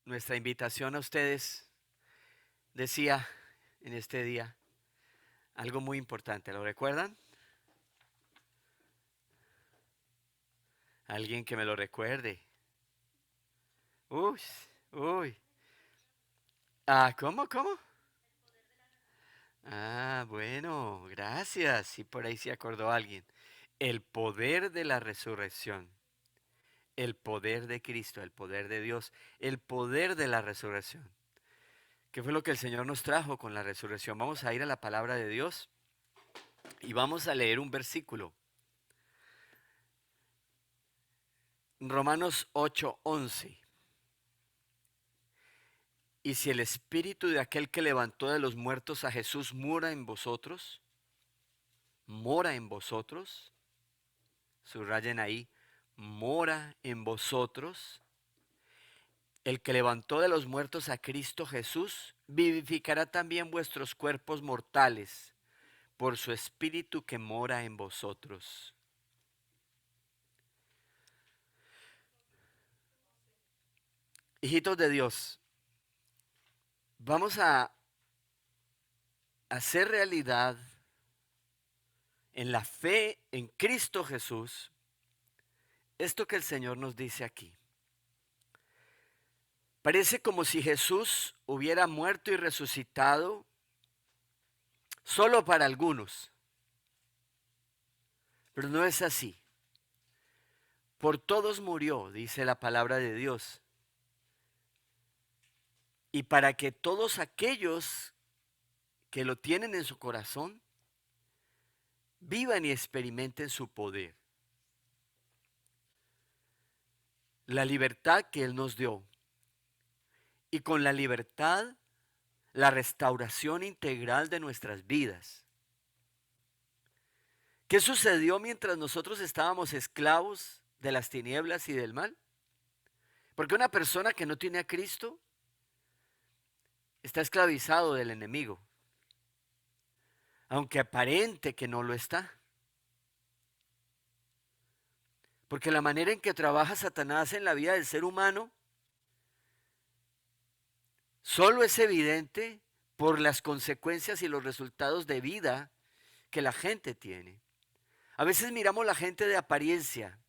Nuestra invitación a ustedes decía en este día algo muy importante. ¿Lo recuerdan? Alguien que me lo recuerde. Uy, uy. ¿Cómo? Bueno, gracias. Sí, por ahí se acordó alguien. El poder de la resurrección. El poder de Cristo, el poder de Dios, el poder de la resurrección. ¿Qué fue lo que el Señor nos trajo con la resurrección? Vamos a ir a la palabra de Dios y vamos a leer un versículo. Romanos 8:11. Y si el espíritu de aquel que levantó de los muertos a Jesús mora en vosotros, subrayen ahí, mora en vosotros, el que levantó de los muertos a Cristo Jesús, vivificará también vuestros cuerpos mortales por su espíritu que mora en vosotros. Hijitos de Dios, vamos a hacer realidad en la fe en Cristo Jesús esto que el Señor nos dice aquí. Parece como si Jesús hubiera muerto y resucitado solo para algunos, pero no es así. Por todos murió, dice la palabra de Dios, y para que todos aquellos que lo tienen en su corazón vivan y experimenten su poder. La libertad que Él nos dio, y con la libertad, la restauración integral de nuestras vidas. ¿Qué sucedió mientras nosotros estábamos esclavos de las tinieblas y del mal? Porque una persona que no tiene a Cristo está esclavizado del enemigo, aunque aparente que no lo está. Porque la manera en que trabaja Satanás en la vida del ser humano solo es evidente por las consecuencias y los resultados de vida que la gente tiene. A veces miramos la gente de apariencia.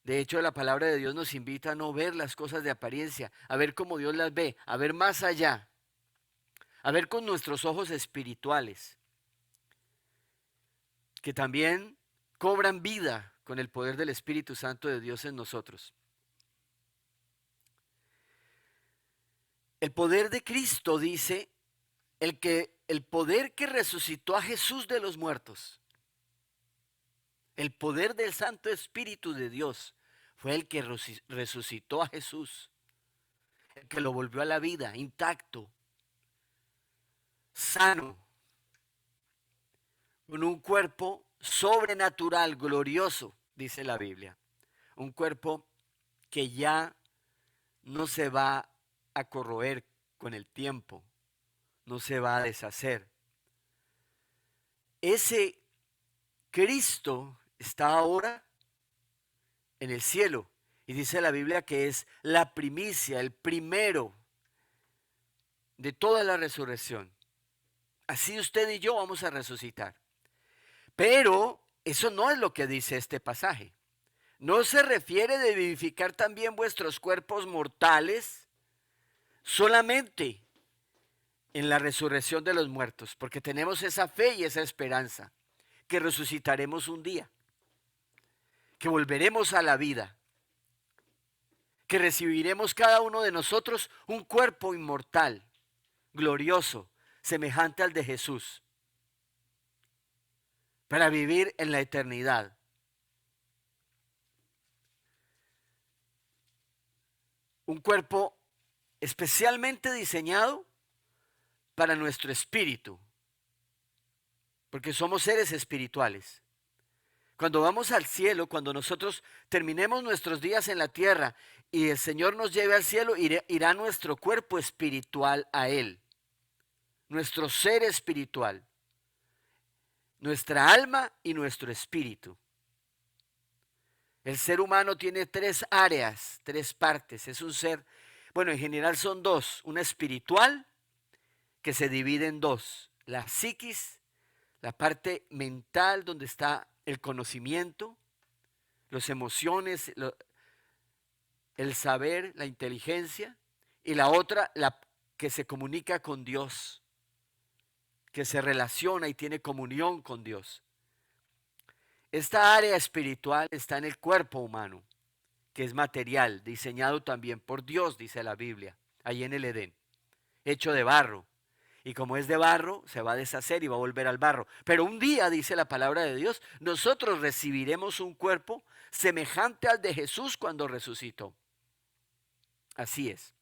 De hecho, la palabra de Dios nos invita a no ver las cosas de apariencia, a ver cómo Dios las ve, a ver más allá, a ver con nuestros ojos espirituales, que también cobran vida con el poder del Espíritu Santo de Dios en nosotros. El poder de Cristo dice, el poder que resucitó a Jesús de los muertos, el poder del Santo Espíritu de Dios, fue el que resucitó a Jesús, el que lo volvió a la vida, intacto, sano, con un cuerpo sobrenatural, glorioso, dice la Biblia. Un cuerpo que ya no se va a corroer con el tiempo, no se va a deshacer. Ese Cristo está ahora en el cielo y dice la Biblia que es la primicia, el primero de toda la resurrección. Así usted y yo vamos a resucitar. Pero eso no es lo que dice este pasaje. No se refiere de vivificar también vuestros cuerpos mortales solamente en la resurrección de los muertos, porque tenemos esa fe y esa esperanza, que resucitaremos un día, que volveremos a la vida, que recibiremos cada uno de nosotros un cuerpo inmortal, glorioso, semejante al de Jesús, para vivir en la eternidad. Un cuerpo especialmente diseñado para nuestro espíritu, porque somos seres espirituales. Cuando vamos al cielo, cuando nosotros terminemos nuestros días en la tierra y el Señor nos lleve al cielo, irá nuestro cuerpo espiritual a Él, nuestro ser espiritual, nuestra alma y nuestro espíritu. El ser humano tiene tres áreas, tres partes. Es un ser, bueno, en general son dos. Una espiritual que se divide en dos. La psiquis, la parte mental donde está el conocimiento, las emociones, el saber, la inteligencia. Y la otra, la que se comunica con Dios, que se relaciona y tiene comunión con Dios. Esta área espiritual está en el cuerpo humano, que es material, diseñado también por Dios, dice la Biblia, ahí en el Edén, hecho de barro. Y como es de barro, se va a deshacer y va a volver al barro. Pero un día, dice la palabra de Dios, nosotros recibiremos un cuerpo semejante al de Jesús cuando resucitó. Así es.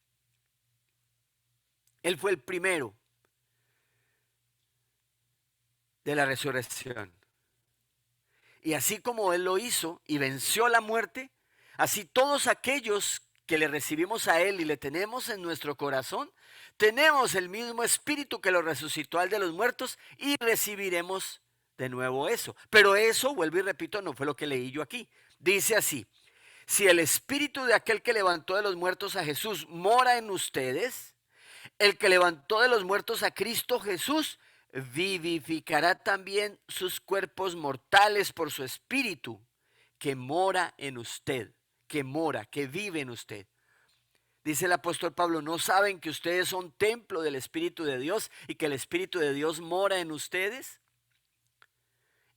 Él fue el primero de la resurrección. Y así como Él lo hizo y venció la muerte, así todos aquellos que le recibimos a Él y le tenemos en nuestro corazón, tenemos el mismo espíritu que lo resucitó al de los muertos y recibiremos de nuevo eso. Pero eso, vuelvo y repito, no fue lo que leí yo aquí. Dice así: si el espíritu de aquel que levantó de los muertos a Jesús mora en ustedes, el que levantó de los muertos a Cristo Jesús vivificará también sus cuerpos mortales por su espíritu que mora en usted, que mora, que vive en usted. Dice el apóstol Pablo, ¿no saben que ustedes son templo del Espíritu de Dios y que el Espíritu de Dios mora en ustedes?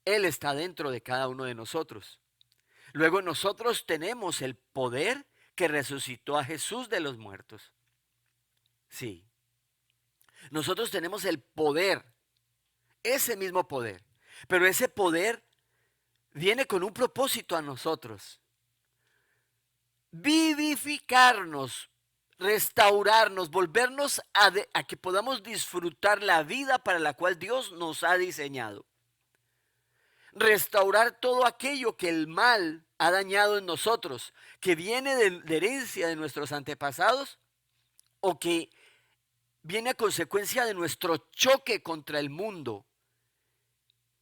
Él está dentro de cada uno de nosotros. Luego nosotros tenemos el poder que resucitó a Jesús de los muertos. Sí. Nosotros tenemos el poder, ese mismo poder. Pero ese poder viene con un propósito a nosotros. Vivificarnos, restaurarnos, volvernos a que podamos disfrutar la vida para la cual Dios nos ha diseñado. Restaurar todo aquello que el mal ha dañado en nosotros, que viene de herencia de nuestros antepasados o que viene a consecuencia de nuestro choque contra el mundo.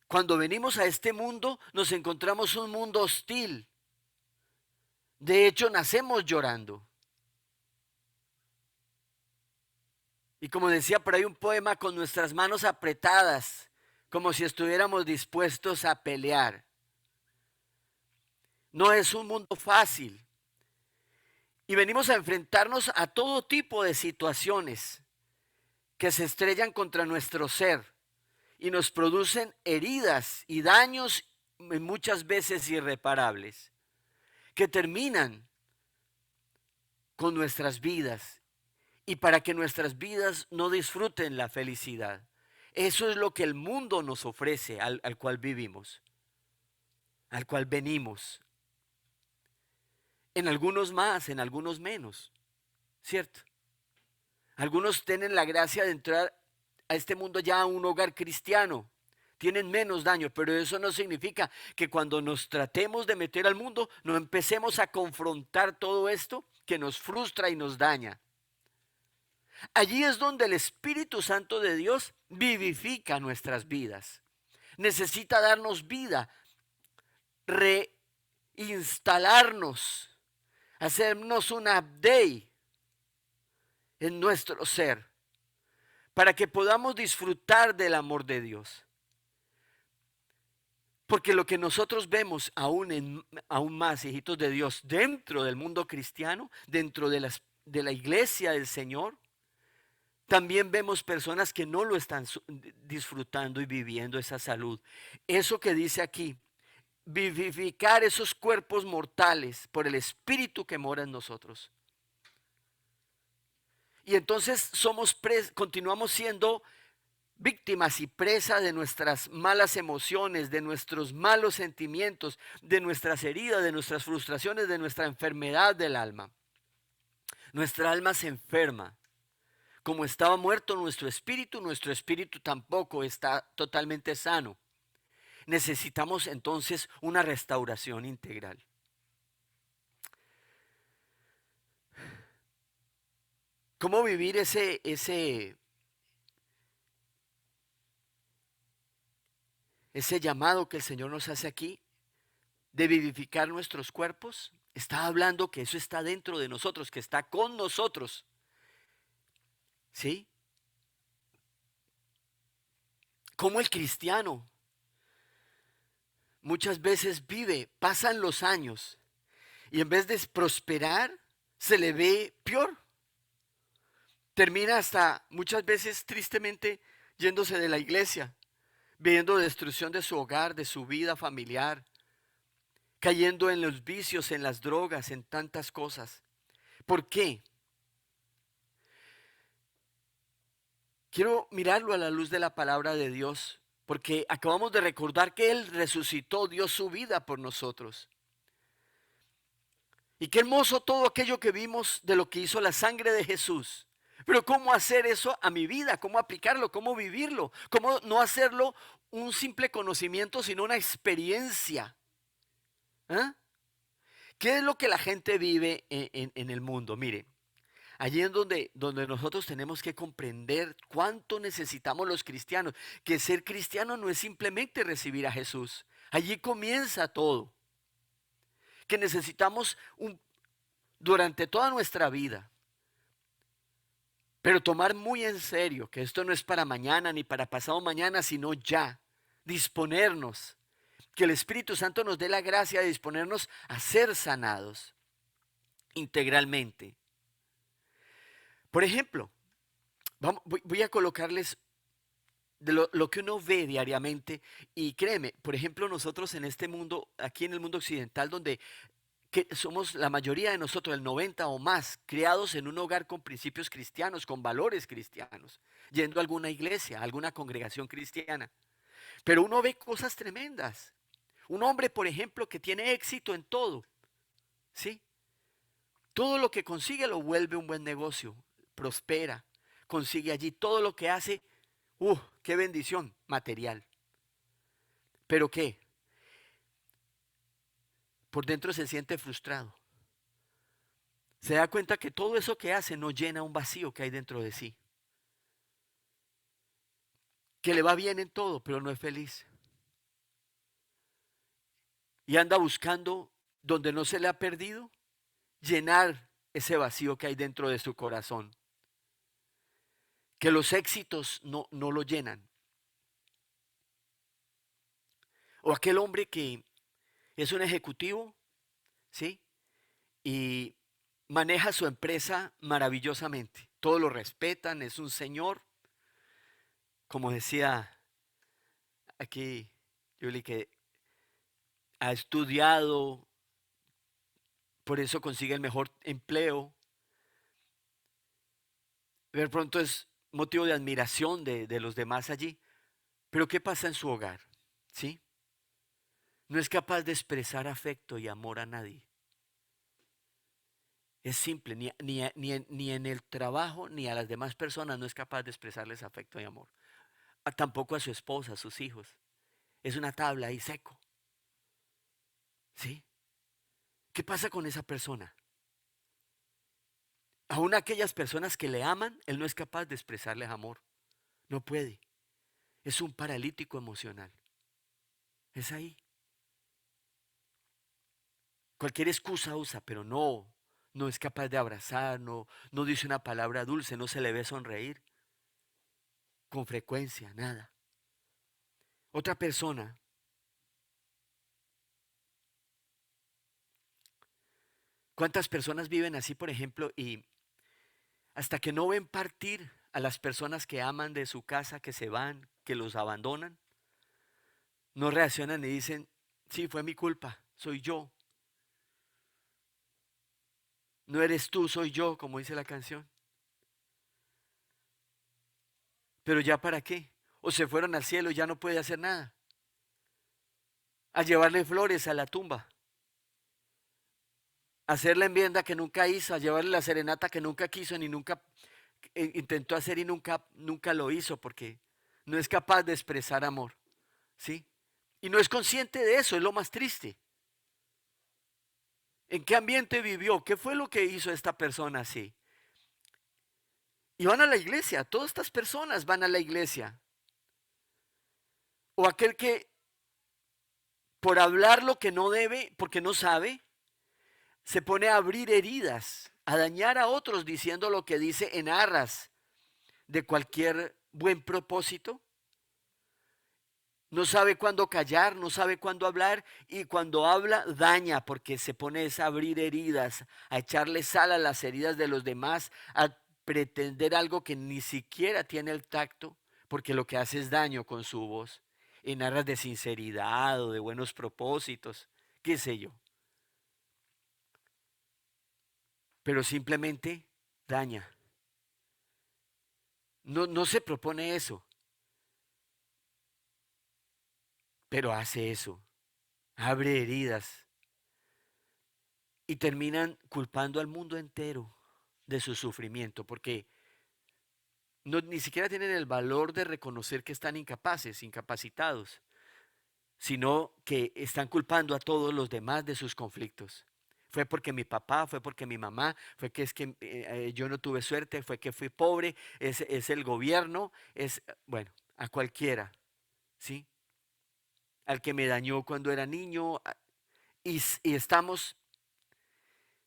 Cuando venimos a este mundo nos encontramos un mundo hostil. De hecho, nacemos llorando. Y como decía por ahí un poema, con nuestras manos apretadas, como si estuviéramos dispuestos a pelear. No es un mundo fácil. Y venimos a enfrentarnos a todo tipo de situaciones que se estrellan contra nuestro ser y nos producen heridas y daños muchas veces irreparables, que terminan con nuestras vidas y para que nuestras vidas no disfruten la felicidad. Eso es lo que el mundo nos ofrece, al cual vivimos, al cual venimos. En algunos más, en algunos menos, ¿cierto? Algunos tienen la gracia de entrar a este mundo ya a un hogar cristiano. Tienen menos daño, pero eso no significa que cuando nos tratemos de meter al mundo, no empecemos a confrontar todo esto que nos frustra y nos daña. Allí es donde el Espíritu Santo de Dios vivifica nuestras vidas. Necesita darnos vida, reinstalarnos, hacernos un update en nuestro ser, para que podamos disfrutar del amor de Dios. Porque lo que nosotros vemos aún más, hijitos de Dios, dentro del mundo cristiano, dentro de la iglesia del Señor, también vemos personas que no lo están disfrutando y viviendo esa salud. Eso que dice aquí, vivificar esos cuerpos mortales por el Espíritu que mora en nosotros. Y entonces continuamos siendo víctimas y presa de nuestras malas emociones, de nuestros malos sentimientos, de nuestras heridas, de nuestras frustraciones, de nuestra enfermedad del alma. Nuestra alma se enferma. Como estaba muerto nuestro espíritu tampoco está totalmente sano. Necesitamos entonces una restauración integral. ¿Cómo vivir ese llamado que el Señor nos hace aquí? de vivificar nuestros cuerpos, está hablando que eso está dentro de nosotros, que está con nosotros. ¿Sí? Como el cristiano muchas veces vive, pasan los años y en vez de prosperar, se le ve peor. Termina hasta muchas veces tristemente yéndose de la iglesia, viendo destrucción de su hogar, de su vida familiar, cayendo en los vicios, en las drogas, en tantas cosas. ¿Por qué? Quiero mirarlo a la luz de la palabra de Dios, porque acabamos de recordar que Él resucitó, dio su vida por nosotros. Y qué hermoso todo aquello que vimos de lo que hizo la sangre de Jesús. Pero ¿cómo hacer eso a mi vida? ¿Cómo aplicarlo? ¿Cómo vivirlo? ¿Cómo no hacerlo un simple conocimiento, sino una experiencia? ¿Ah? ¿Qué es lo que la gente vive en el mundo? Mire, allí es donde nosotros tenemos que comprender cuánto necesitamos los cristianos, que ser cristiano no es simplemente recibir a Jesús. Allí comienza todo. Que necesitamos durante toda nuestra vida, pero tomar muy en serio que esto no es para mañana ni para pasado mañana, sino ya, disponernos, que el Espíritu Santo nos dé la gracia de disponernos a ser sanados integralmente. Por ejemplo, voy a colocarles de lo que uno ve diariamente y créeme, por ejemplo, nosotros en este mundo, aquí en el mundo occidental, donde que somos la mayoría de nosotros, el 90 o más, criados en un hogar con principios cristianos, con valores cristianos, yendo a alguna iglesia, a alguna congregación cristiana. Pero uno ve cosas tremendas. Un hombre, por ejemplo, que tiene éxito en todo, ¿sí? Todo lo que consigue lo vuelve un buen negocio, prospera, consigue allí todo lo que hace, qué bendición material. ¿Pero qué? Por dentro se siente frustrado. Se da cuenta que todo eso que hace no llena un vacío que hay dentro de sí. Que le va bien en todo, pero no es feliz. Y anda buscando donde no se le ha perdido, llenar ese vacío que hay dentro de su corazón. Que los éxitos no lo llenan. O aquel hombre que es un ejecutivo, ¿sí? Y maneja su empresa maravillosamente. Todos lo respetan, es un señor. Como decía aquí Yuli, que ha estudiado, por eso consigue el mejor empleo. De pronto es motivo de admiración de los demás allí. Pero ¿qué pasa en su hogar? ¿Sí? No es capaz de expresar afecto y amor a nadie. Es simple, ni en el trabajo ni a las demás personas no es capaz de expresarles afecto y amor. Tampoco a su esposa, a sus hijos. Es una tabla ahí seco. ¿Sí? ¿Qué pasa con esa persona? Aún aquellas personas que le aman, él no es capaz de expresarles amor. No puede. Es un paralítico emocional. Es ahí. Cualquier excusa usa, pero no es capaz de abrazar, no dice una palabra dulce, no se le ve sonreír con frecuencia, nada. Otra persona, ¿cuántas personas viven así, por ejemplo, y hasta que no ven partir a las personas que aman de su casa, que se van, que los abandonan, no reaccionan y dicen, sí, fue mi culpa, soy yo. No eres tú, soy yo, como dice la canción. Pero ya para qué. O se fueron al cielo y ya no puede hacer nada. A llevarle flores a la tumba. A hacer la enmienda que nunca hizo, a llevarle la serenata que nunca quiso ni nunca intentó hacer y nunca lo hizo porque no es capaz de expresar amor. ¿Sí? Y no es consciente de eso, es lo más triste. ¿En qué ambiente vivió? ¿Qué fue lo que hizo esta persona así? Y van a la iglesia, todas estas personas van a la iglesia. O aquel que por hablar lo que no debe, porque no sabe, se pone a abrir heridas, a dañar a otros diciendo lo que dice en arras de cualquier buen propósito. No sabe cuándo callar, no sabe cuándo hablar y cuando habla daña porque se pone a abrir heridas, a echarle sal a las heridas de los demás, a pretender algo que ni siquiera tiene el tacto, porque lo que hace es daño con su voz, en aras de sinceridad o de buenos propósitos, qué sé yo, pero simplemente daña. No se propone eso, pero hace eso, abre heridas y terminan culpando al mundo entero de su sufrimiento, porque ni siquiera tienen el valor de reconocer que están incapaces, incapacitados, sino que están culpando a todos los demás de sus conflictos. Fue porque mi papá, fue porque mi mamá, fue que es que yo no tuve suerte, fue que fui pobre, es el gobierno, bueno, a cualquiera, ¿sí? Al que me dañó cuando era niño, y estamos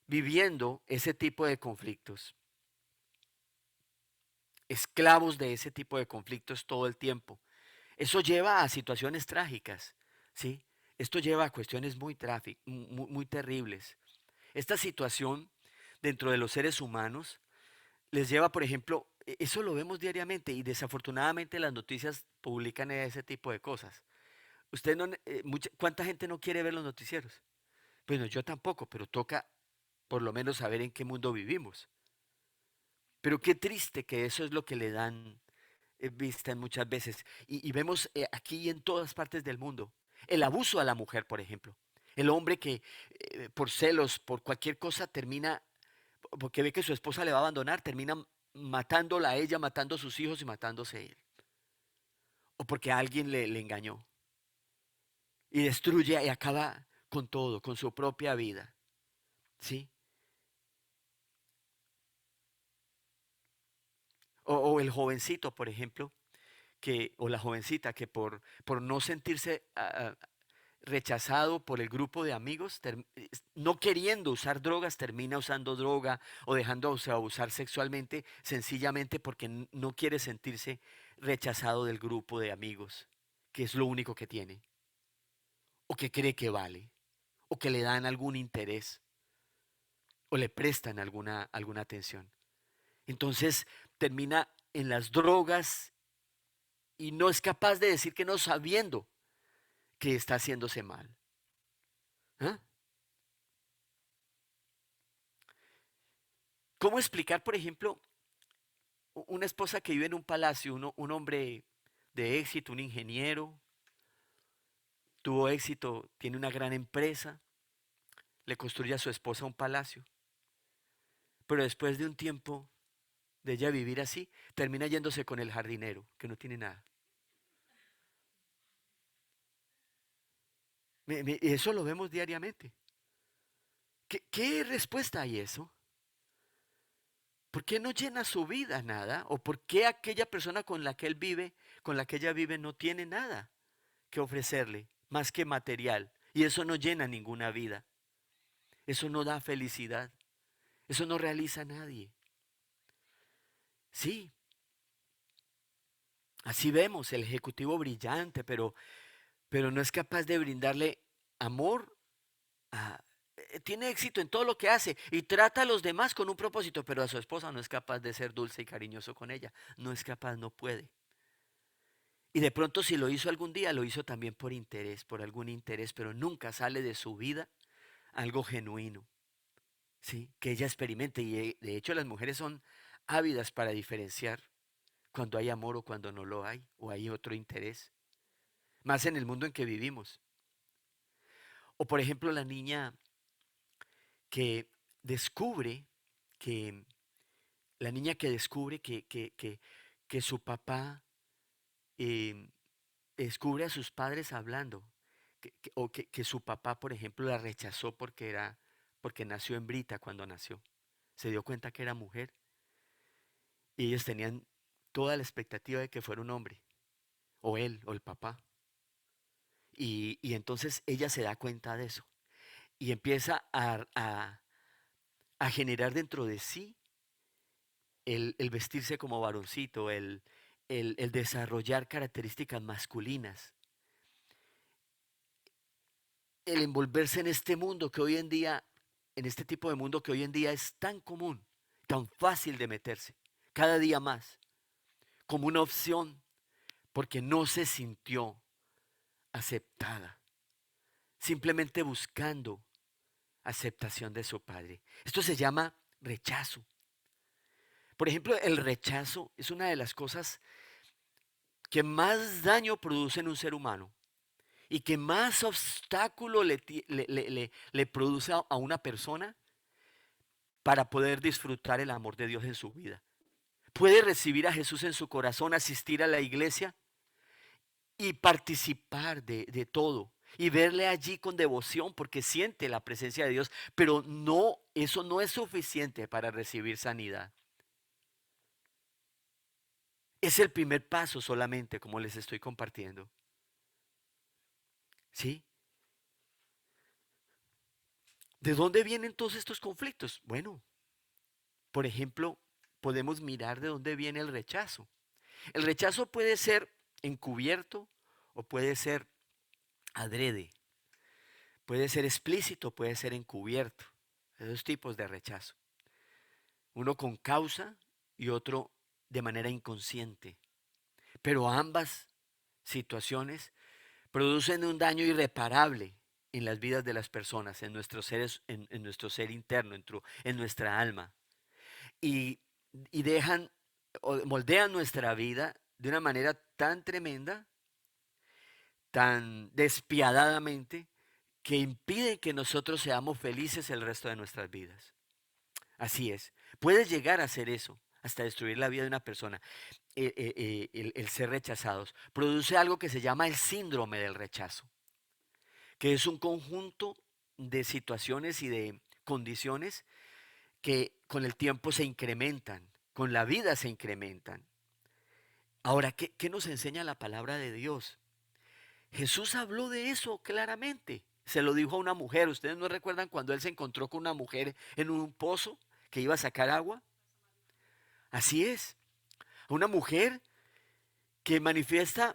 viviendo ese tipo de conflictos, esclavos de ese tipo de conflictos todo el tiempo. Eso lleva a situaciones trágicas, ¿sí? Esto lleva a cuestiones muy terribles. Esta situación dentro de los seres humanos les lleva, por ejemplo, eso lo vemos diariamente y desafortunadamente las noticias publican ese tipo de cosas. Usted no, ¿cuánta gente no quiere ver los noticieros? Bueno, yo tampoco, pero toca por lo menos saber en qué mundo vivimos. Pero qué triste que eso es lo que le dan vista muchas veces. Y vemos aquí y en todas partes del mundo el abuso a la mujer, por ejemplo. El hombre que por celos, por cualquier cosa, termina, porque ve que su esposa le va a abandonar, termina matándola a ella, matando a sus hijos y matándose él. O porque alguien le engañó. Y destruye y acaba con todo, con su propia vida. ¿Sí? O el jovencito, por ejemplo, o la jovencita que por no sentirse rechazado por el grupo de amigos, no queriendo usar drogas, termina usando droga o dejándose abusar sexualmente, sencillamente porque no quiere sentirse rechazado del grupo de amigos, que es lo único que tiene, o que cree que vale, o que le dan algún interés, o le prestan alguna atención. Entonces termina en las drogas y no es capaz de decir que no sabiendo que está haciéndose mal. ¿Ah? ¿Cómo explicar, por ejemplo, una esposa que vive en un palacio, un hombre de éxito, un ingeniero, tuvo éxito, tiene una gran empresa, le construye a su esposa un palacio, pero después de un tiempo de ella vivir así, termina yéndose con el jardinero, que no tiene nada? Eso lo vemos diariamente. ¿Qué respuesta hay eso? ¿Por qué no llena su vida nada? ¿O por qué aquella persona con la que él vive, con la que ella vive, no tiene nada que ofrecerle más que material? Y eso no llena ninguna vida. Eso no da felicidad. Eso no realiza a nadie. Sí, así vemos el ejecutivo brillante, pero no es capaz de brindarle amor. Tiene éxito en todo lo que hace y trata a los demás con un propósito, pero a su esposa no es capaz de ser dulce y cariñoso con ella. No es capaz, no puede. Y de pronto si lo hizo algún día, lo hizo también por interés, por algún interés, pero nunca sale de su vida algo genuino, ¿sí? Que ella experimente. Y de hecho las mujeres son ávidas para diferenciar cuando hay amor o cuando no lo hay, o hay otro interés. Más en el mundo en que vivimos. O por ejemplo la niña que descubre que, la niña que descubre que su papá eh, descubre a sus padres hablando, que su papá, por ejemplo, la rechazó porque nació hembrita cuando nació. Se dio cuenta que era mujer y ellos tenían toda la expectativa de que fuera un hombre, o él, o el papá. Y entonces ella se da cuenta de eso y empieza a generar dentro de sí el vestirse como varoncito, el desarrollar características masculinas, el envolverse en este mundo que hoy en día, en este tipo de mundo que hoy en día es tan común, tan fácil de meterse, cada día más, como una opción, porque no se sintió aceptada, simplemente buscando aceptación de su padre. Esto se llama rechazo. Por ejemplo, el rechazo es una de las cosas que más daño produce en un ser humano y que más obstáculo le produce a una persona para poder disfrutar el amor de Dios en su vida. Puede recibir a Jesús en su corazón, asistir a la iglesia y participar de todo y verle allí con devoción porque siente la presencia de Dios, pero no, eso no es suficiente para recibir sanidad. Es el primer paso solamente, como les estoy compartiendo. ¿Sí? ¿De dónde vienen todos estos conflictos? Bueno, por ejemplo, podemos mirar de dónde viene el rechazo. El rechazo puede ser encubierto o puede ser adrede. Puede ser explícito, puede ser encubierto. Hay dos tipos de rechazo. Uno con causa y otro de manera inconsciente. Pero ambas situaciones producen un daño irreparable en las vidas de las personas, en nuestros seres, en nuestro ser interno, en nuestra alma. Y, y dejan o moldean nuestra vida de una manera tan tremenda, tan despiadadamente, que impiden que nosotros seamos felices el resto de nuestras vidas. Así es. Puedes llegar a hacer eso, hasta destruir la vida de una persona. El ser rechazados produce algo que se llama el síndrome del rechazo, que es un conjunto de situaciones y de condiciones que con el tiempo se incrementan, con la vida se incrementan. Ahora, ¿qué nos enseña la palabra de Dios? Jesús habló de eso claramente. Se lo dijo a una mujer. ¿Ustedes no recuerdan cuando él se encontró con una mujer en un pozo que iba a sacar agua? Así es. Una mujer que manifiesta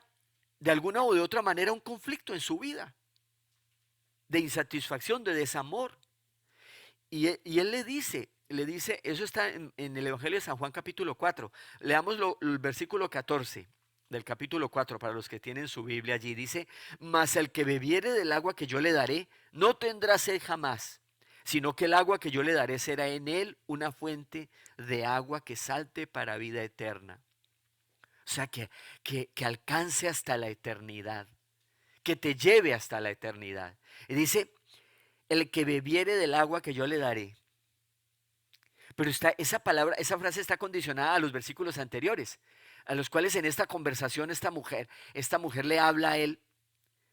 de alguna o de otra manera un conflicto en su vida, de insatisfacción, de desamor. Y él le dice, eso está en el Evangelio de San Juan capítulo 4. Leamos el versículo 14 del capítulo 4 para los que tienen su Biblia allí. Dice, mas el que bebiere del agua que yo le daré, no tendrá sed jamás, sino que el agua que yo le daré será en él una fuente de agua que salte para vida eterna. O sea, que alcance hasta la eternidad, que te lleve hasta la eternidad. Y dice, el que bebiere del agua que yo le daré. Pero esa palabra, esa frase está condicionada a los versículos anteriores, a los cuales en esta conversación esta mujer le habla a él,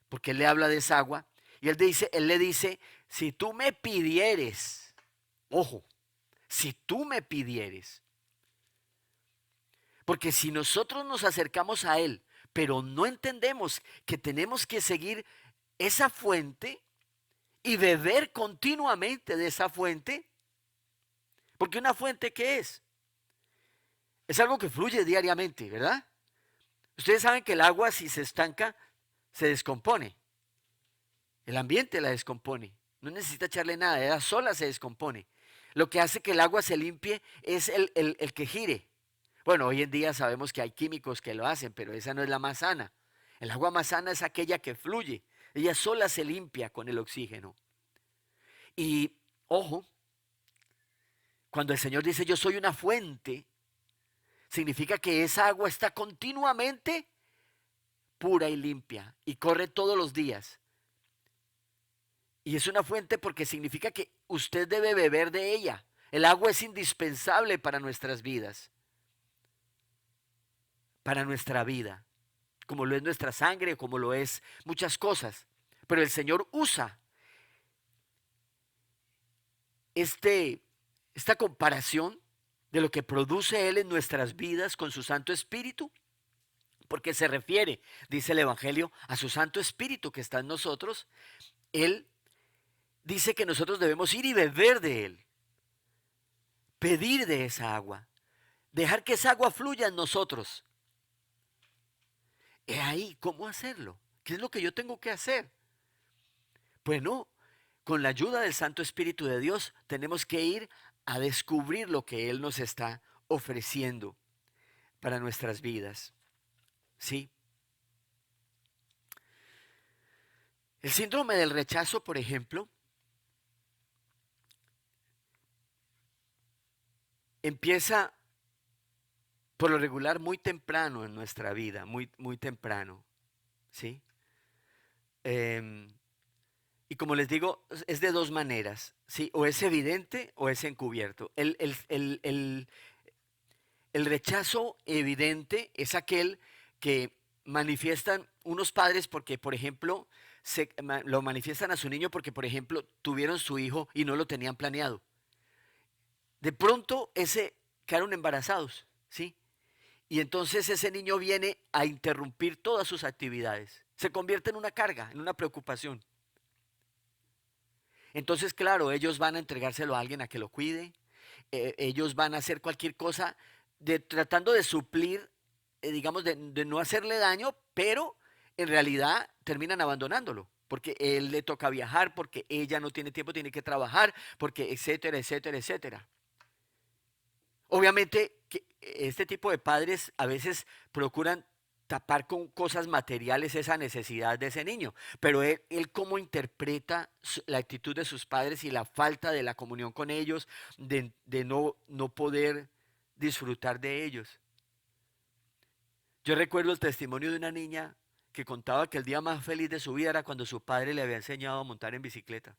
porque él le habla de esa agua, y él le dice, si tú me pidieres, ojo, si tú me pidieres, porque si nosotros nos acercamos a él, pero no entendemos que tenemos que seguir esa fuente y beber continuamente de esa fuente, porque una fuente, ¿qué es? Es algo que fluye diariamente, ¿verdad? Ustedes saben que el agua si se estanca, se descompone. El ambiente la descompone. No necesita echarle nada, ella sola se descompone. Lo que hace que el agua se limpie es el que gire. Bueno, hoy en día sabemos que hay químicos que lo hacen, pero esa no es la más sana. El agua más sana es aquella que fluye. Ella sola se limpia con el oxígeno. Y ojo, cuando el Señor dice yo soy una fuente, significa que esa agua está continuamente pura y limpia y corre todos los días. Y es una fuente porque significa que usted debe beber de ella. El agua es indispensable para nuestras vidas, para nuestra vida, como lo es nuestra sangre, como lo es muchas cosas. Pero el Señor usa este, esta comparación de lo que produce Él en nuestras vidas con su Santo Espíritu porque se refiere, dice el Evangelio, a su Santo Espíritu que está en nosotros. Él dice que nosotros debemos ir y beber de Él, pedir de esa agua, dejar que esa agua fluya en nosotros. He ahí, ¿cómo hacerlo? ¿Qué es lo que yo tengo que hacer? Bueno, con la ayuda del Santo Espíritu de Dios tenemos que ir a descubrir lo que Él nos está ofreciendo para nuestras vidas. ¿Sí? El síndrome del rechazo, por ejemplo, empieza por lo regular muy temprano en nuestra vida, muy temprano. ¿Sí? Em, y como les digo, es de dos maneras, ¿sí? O es evidente o es encubierto. El rechazo evidente es aquel que manifiestan unos padres porque, por ejemplo, lo manifiestan a su niño porque, por ejemplo, tuvieron su hijo y no lo tenían planeado. De pronto, quedaron embarazados, ¿sí? Y entonces ese niño viene a interrumpir todas sus actividades. Se convierte en una carga, en una preocupación. Entonces, claro, ellos van a entregárselo a alguien a que lo cuide. Ellos van a hacer cualquier cosa tratando de suplir, digamos, de no hacerle daño, pero en realidad terminan abandonándolo. Porque él le toca viajar, porque ella no tiene tiempo, tiene que trabajar, porque etcétera, etcétera, etcétera. Obviamente, este tipo de padres a veces procuran tapar con cosas materiales esa necesidad de ese niño, pero él cómo interpreta la actitud de sus padres y la falta de la comunión con ellos, de no poder disfrutar de ellos. Yo recuerdo el testimonio de una niña que contaba que el día más feliz de su vida era cuando su padre le había enseñado a montar en bicicleta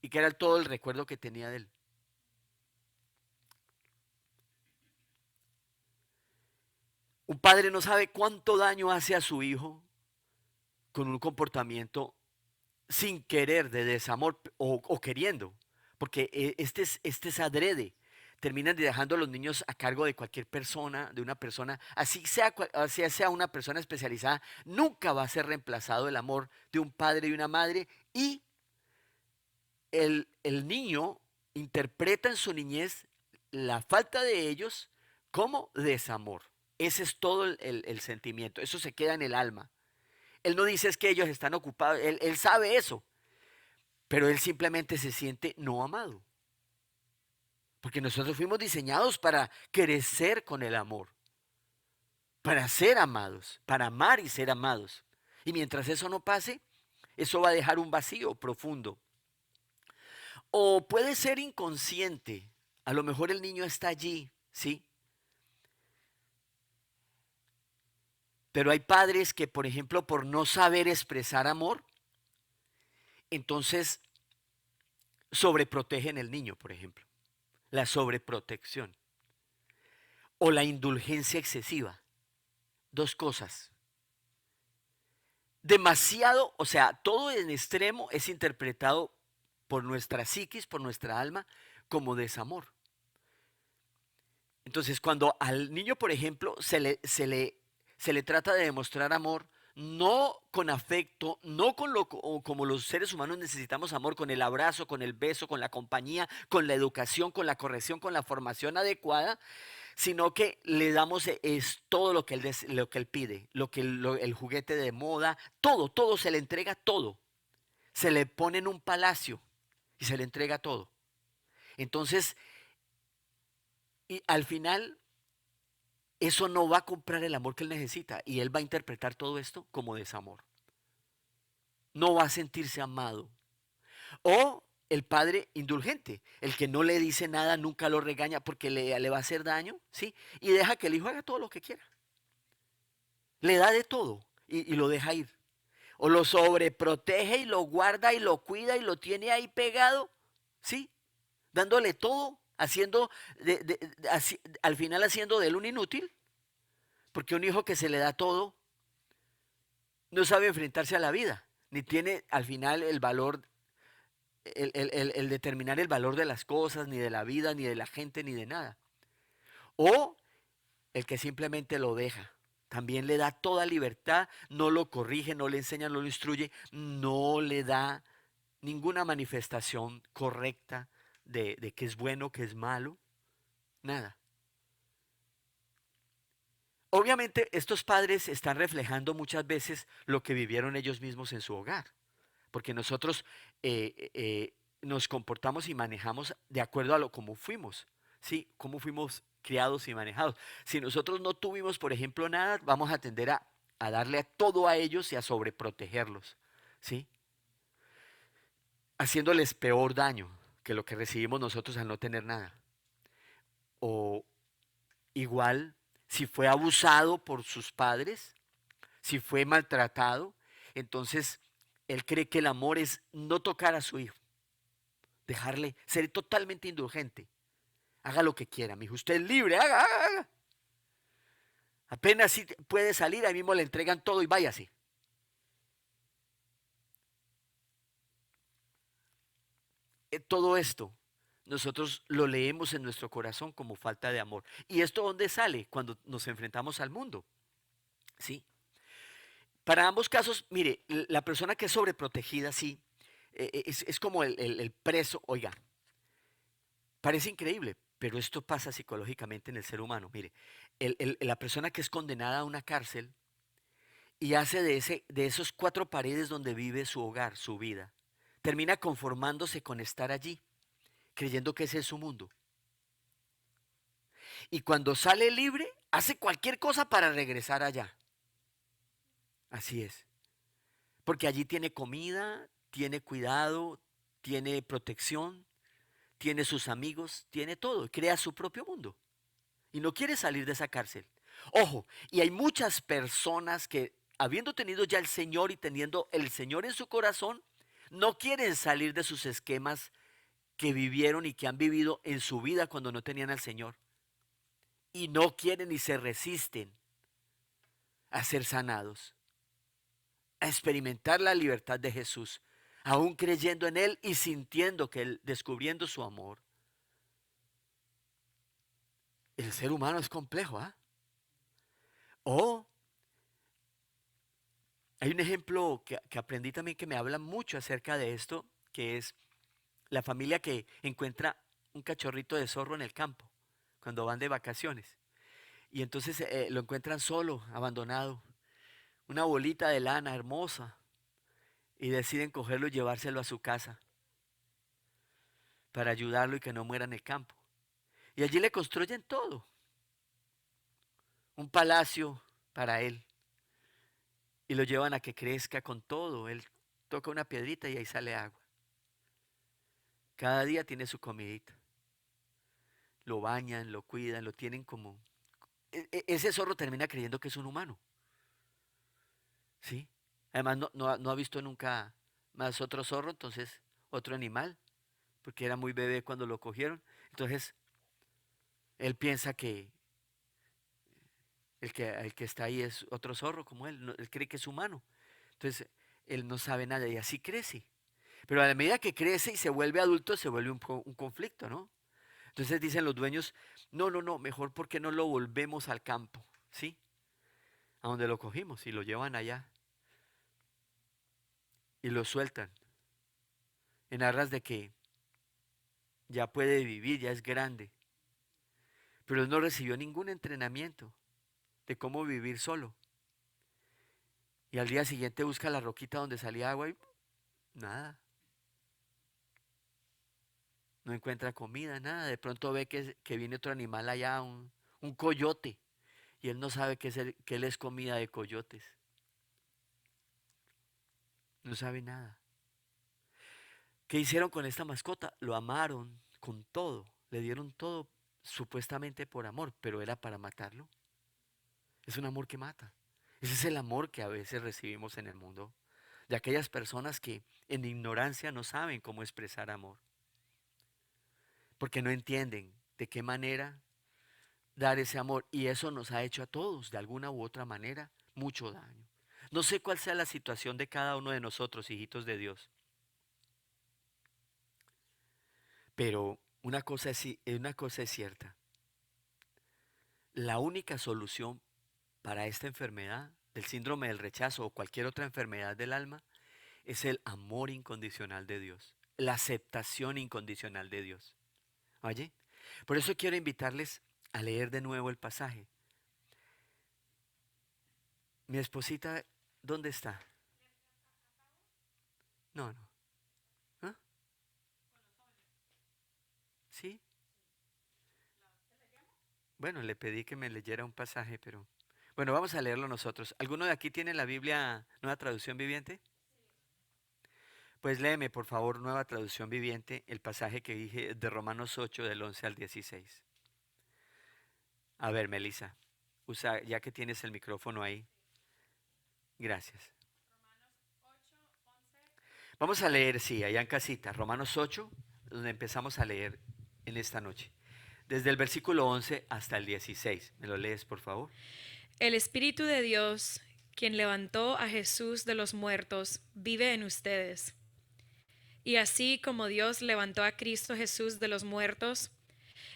y que era todo el recuerdo que tenía de él. Un padre no sabe cuánto daño hace a su hijo con un comportamiento sin querer de desamor o queriendo, porque este es adrede. Terminan dejando a los niños a cargo de cualquier persona, de una persona, así sea una persona especializada, nunca va a ser reemplazado el amor de un padre y una madre, y el niño interpreta en su niñez la falta de ellos como desamor. Ese es todo el sentimiento, eso se queda en el alma. Él no dice es que ellos están ocupados, él sabe eso, pero él simplemente se siente no amado. Porque nosotros fuimos diseñados para crecer con el amor, para ser amados, para amar y ser amados. Y mientras eso no pase, eso va a dejar un vacío profundo. O puede ser inconsciente. A lo mejor el niño está allí, ¿sí? Pero hay padres que, por ejemplo, por no saber expresar amor, entonces sobreprotegen el niño, por ejemplo. La sobreprotección. O la indulgencia excesiva. Dos cosas. Demasiado, o sea, todo en extremo es interpretado por nuestra psiquis, por nuestra alma, como desamor. Entonces, cuando al niño, por ejemplo, se le trata de demostrar amor, no con afecto, no con como los seres humanos necesitamos amor, con el abrazo, con el beso, con la compañía, con la educación, con la corrección, con la formación adecuada, sino que le damos es todo lo que él pide, el juguete de moda, todo se le entrega todo. Se le pone en un palacio y se le entrega todo. Entonces, y al final, eso no va a comprar el amor que él necesita y él va a interpretar todo esto como desamor. No va a sentirse amado. O el padre indulgente, el que no le dice nada, nunca lo regaña porque le va a hacer daño, ¿sí? Y deja que el hijo haga todo lo que quiera. Le da de todo y lo deja ir. O lo sobreprotege y lo guarda y lo cuida y lo tiene ahí pegado, ¿sí? Dándole todo, al final haciendo de él un inútil, porque un hijo que se le da todo no sabe enfrentarse a la vida, ni tiene al final el valor, el determinar el valor de las cosas, ni de la vida, ni de la gente, ni de nada. O el que simplemente lo deja. También le da toda libertad, no lo corrige, no le enseña, no lo instruye, no le da ninguna manifestación correcta de qué es bueno, qué es malo, nada. Obviamente estos padres están reflejando muchas veces lo que vivieron ellos mismos en su hogar, porque nosotros nos comportamos y manejamos de acuerdo a lo como fuimos, ¿sí? Cómo fuimos criados y manejados. Si nosotros no tuvimos, por ejemplo, nada, vamos a tender a darle a todo a ellos y a sobreprotegerlos, ¿sí? Haciéndoles peor daño que lo que recibimos nosotros al no tener nada. O igual, si fue abusado por sus padres, si fue maltratado, entonces él cree que el amor es no tocar a su hijo, dejarle ser totalmente indulgente. Haga lo que quiera, mi hijo, usted es libre, haga. Apenas si puede salir, ahí mismo le entregan todo y váyase. Todo esto nosotros lo leemos en nuestro corazón como falta de amor. ¿Y esto dónde sale? Cuando nos enfrentamos al mundo. ¿Sí? Para ambos casos, mire, la persona que es sobreprotegida, sí, es como el preso. Oiga, parece increíble, pero esto pasa psicológicamente en el ser humano. Mire, la persona que es condenada a una cárcel y hace de esos cuatro paredes donde vive su hogar, su vida, termina conformándose con estar allí, creyendo que ese es su mundo. Y cuando sale libre, hace cualquier cosa para regresar allá. Así es. Porque allí tiene comida, tiene cuidado, tiene protección, tiene sus amigos, tiene todo, crea su propio mundo y no quiere salir de esa cárcel. Ojo, y hay muchas personas que habiendo tenido ya el Señor y teniendo el Señor en su corazón, no quieren salir de sus esquemas que vivieron y que han vivido en su vida cuando no tenían al Señor. Y no quieren y se resisten a ser sanados, a experimentar la libertad de Jesús, aún creyendo en Él y sintiendo que Él, descubriendo su amor. El ser humano es complejo, ¿ah? O hay un ejemplo que aprendí también que me habla mucho acerca de esto, que es la familia que encuentra un cachorrito de zorro en el campo cuando van de vacaciones. Y entonces lo encuentran solo, abandonado, una bolita de lana hermosa, y deciden cogerlo y llevárselo a su casa para ayudarlo y que no muera en el campo. Y allí le construyen todo, un palacio para él, y lo llevan a que crezca con todo. Él toca una piedrita y ahí sale agua. Cada día tiene su comidita. Lo bañan, lo cuidan, lo tienen como... Ese zorro termina creyendo que es un humano, ¿sí? Además no ha visto nunca más otro zorro, entonces otro animal, porque era muy bebé cuando lo cogieron. Entonces él piensa que el que está ahí es otro zorro como él, él cree que es humano. Entonces él no sabe nada y así crece. Pero a la medida que crece y se vuelve adulto, se vuelve un conflicto, ¿no? Entonces dicen los dueños, no, mejor porque no lo volvemos al campo, ¿sí? A donde lo cogimos y lo llevan allá y lo sueltan en aras de que ya puede vivir, ya es grande. Pero él no recibió ningún entrenamiento de cómo vivir solo. Y al día siguiente busca la roquita donde salía agua y nada. No encuentra comida, nada. De pronto ve que viene otro animal allá, un coyote. Y él no sabe que él es comida de coyotes. No sabe nada. ¿Qué hicieron con esta mascota? Lo amaron con todo. Le dieron todo supuestamente por amor, pero era para matarlo. Es un amor que mata. Ese es el amor que a veces recibimos en el mundo. De aquellas personas que en ignorancia no saben cómo expresar amor. Porque no entienden de qué manera dar ese amor. Y eso nos ha hecho a todos, de alguna u otra manera, mucho daño. No sé cuál sea la situación de cada uno de nosotros, hijitos de Dios. Pero una cosa es cierta. La única solución para esta enfermedad, del síndrome del rechazo o cualquier otra enfermedad del alma, es el amor incondicional de Dios, la aceptación incondicional de Dios. ¿Oye? Por eso quiero invitarles a leer de nuevo el pasaje. Mi esposita, ¿dónde está? No, no. ¿Ah? ¿Sí? Bueno, le pedí que me leyera un pasaje, pero... Bueno, vamos a leerlo nosotros. ¿Alguno de aquí tiene la Biblia, Nueva Traducción Viviente? Pues léeme, por favor, Nueva Traducción Viviente, el pasaje que dije de Romanos 8, del 11 al 16. A ver, Melissa, usa, ya que tienes el micrófono ahí. Gracias. Vamos a leer, sí, allá en casita, Romanos 8, donde empezamos a leer en esta noche. Desde el versículo 11 hasta el 16. ¿Me lo lees, por favor? El Espíritu de Dios, quien levantó a Jesús de los muertos, vive en ustedes. Y así como Dios levantó a Cristo Jesús de los muertos,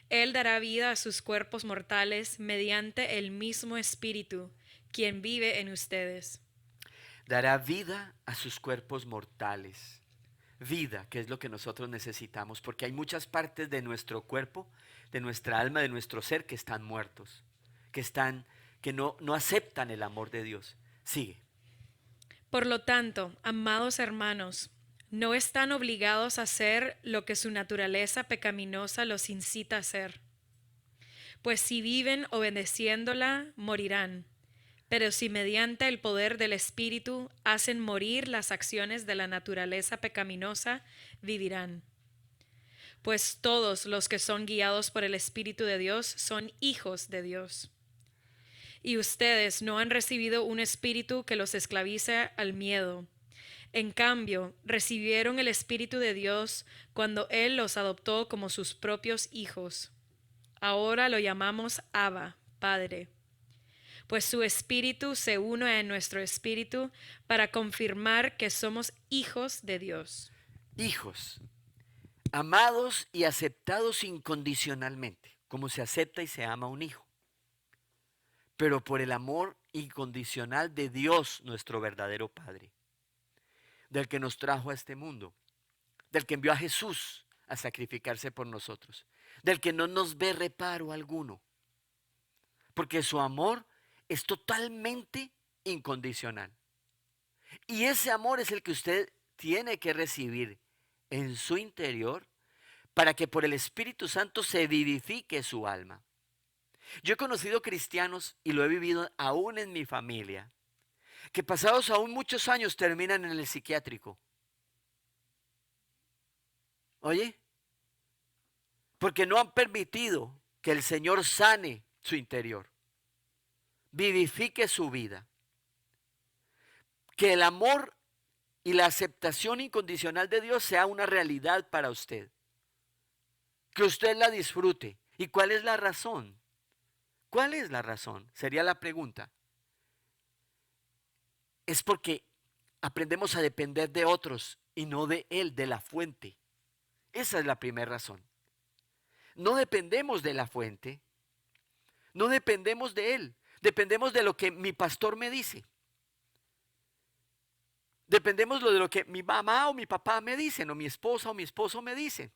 Él dará vida a sus cuerpos mortales mediante el mismo Espíritu, quien vive en ustedes. Dará vida a sus cuerpos mortales. Vida, que es lo que nosotros necesitamos, porque hay muchas partes de nuestro cuerpo, de nuestra alma, de nuestro ser que están muertos, que no aceptan el amor de Dios. Sigue. Por lo tanto, amados hermanos, no están obligados a hacer lo que su naturaleza pecaminosa los incita a hacer. Pues si viven obedeciéndola, morirán. Pero si mediante el poder del Espíritu hacen morir las acciones de la naturaleza pecaminosa, vivirán. Pues todos los que son guiados por el Espíritu de Dios son hijos de Dios. Y ustedes no han recibido un espíritu que los esclavice al miedo. En cambio, recibieron el Espíritu de Dios cuando Él los adoptó como sus propios hijos. Ahora lo llamamos Abba, Padre. Pues su Espíritu se une a nuestro espíritu para confirmar que somos hijos de Dios. Hijos, amados y aceptados incondicionalmente, como se acepta y se ama a un hijo, pero por el amor incondicional de Dios, nuestro verdadero Padre, del que nos trajo a este mundo, del que envió a Jesús a sacrificarse por nosotros, del que no nos ve reparo alguno, porque su amor es totalmente incondicional. Y ese amor es el que usted tiene que recibir en su interior para que por el Espíritu Santo se vivifique su alma. Yo he conocido cristianos, y lo he vivido aún en mi familia, que pasados aún muchos años terminan en el psiquiátrico. Oye, porque no han permitido que el Señor sane su interior, vivifique su vida, que el amor y la aceptación incondicional de Dios sea una realidad para usted, que usted la disfrute. ¿Y cuál es la razón? ¿Cuál es la razón? Sería la pregunta. Es porque aprendemos a depender de otros y no de Él, de la fuente. Esa es la primera razón. No dependemos de la fuente, no dependemos de Él, dependemos de lo que mi pastor me dice. Dependemos de lo que mi mamá o mi papá me dicen, o mi esposa o mi esposo me dicen.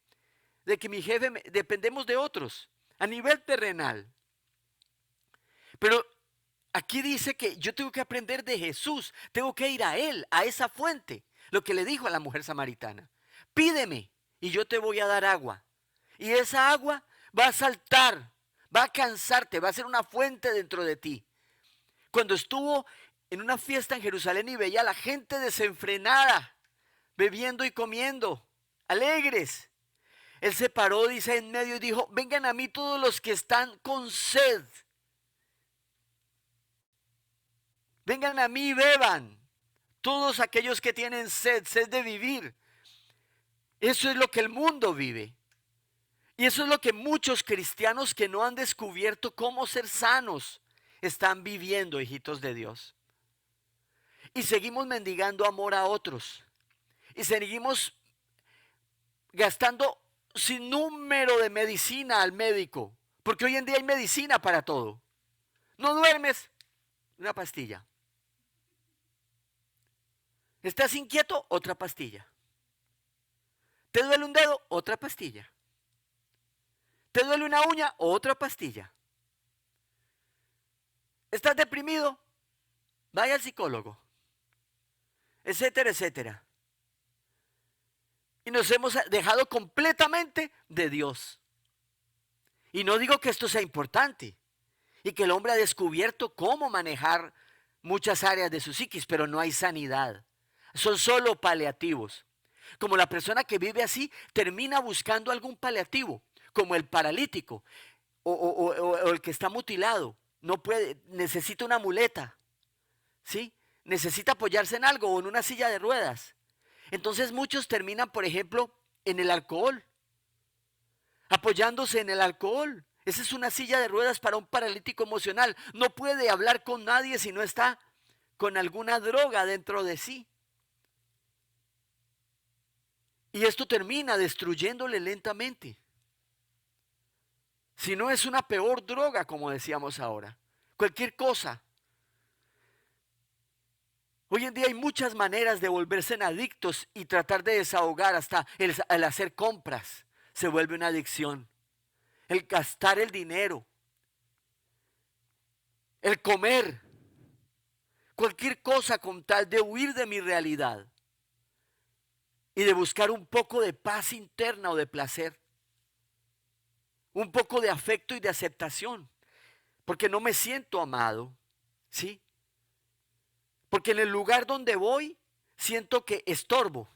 De que mi jefe, dependemos de otros, a nivel terrenal. Pero aquí dice que yo tengo que aprender de Jesús, tengo que ir a Él, a esa fuente. Lo que le dijo a la mujer samaritana: pídeme y yo te voy a dar agua. Y esa agua va a saltar, va a cansarte, va a ser una fuente dentro de ti. Cuando estuvo en una fiesta en Jerusalén y veía a la gente desenfrenada, bebiendo y comiendo, alegres, Él se paró, dice, en medio y dijo: vengan a mí todos los que están con sed. Vengan a mí y beban. Todos aquellos que tienen sed, sed de vivir. Eso es lo que el mundo vive. Y eso es lo que muchos cristianos que no han descubierto cómo ser sanos están viviendo, hijitos de Dios. Y seguimos mendigando amor a otros. Y seguimos gastando sin número de medicina al médico. Porque hoy en día hay medicina para todo. No duermes, una pastilla. ¿Estás inquieto? Otra pastilla. ¿Te duele un dedo? Otra pastilla. ¿Te duele una uña? Otra pastilla. ¿Estás deprimido? Vaya al psicólogo. Etcétera, etcétera. Y nos hemos dejado completamente de Dios. Y no digo que esto sea importante y que el hombre ha descubierto cómo manejar muchas áreas de su psiquis, pero no hay sanidad. Son solo paliativos. Como la persona que vive así termina buscando algún paliativo, como el paralítico o el que está mutilado. No puede, necesita una muleta, ¿sí? Necesita apoyarse en algo o en una silla de ruedas. Entonces muchos terminan, por ejemplo, en el alcohol, apoyándose en el alcohol. Esa es una silla de ruedas para un paralítico emocional. No puede hablar con nadie si no está con alguna droga dentro de sí. Y esto termina destruyéndole lentamente. Si no es una peor droga, como decíamos ahora. Cualquier cosa. Hoy en día hay muchas maneras de volverse adictos y tratar de desahogar, hasta el hacer compras se vuelve una adicción. El gastar el dinero, el comer, cualquier cosa con tal de huir de mi realidad y de buscar un poco de paz interna o de placer, un poco de afecto y de aceptación, porque no me siento amado, ¿sí? Porque en el lugar donde voy siento que estorbo.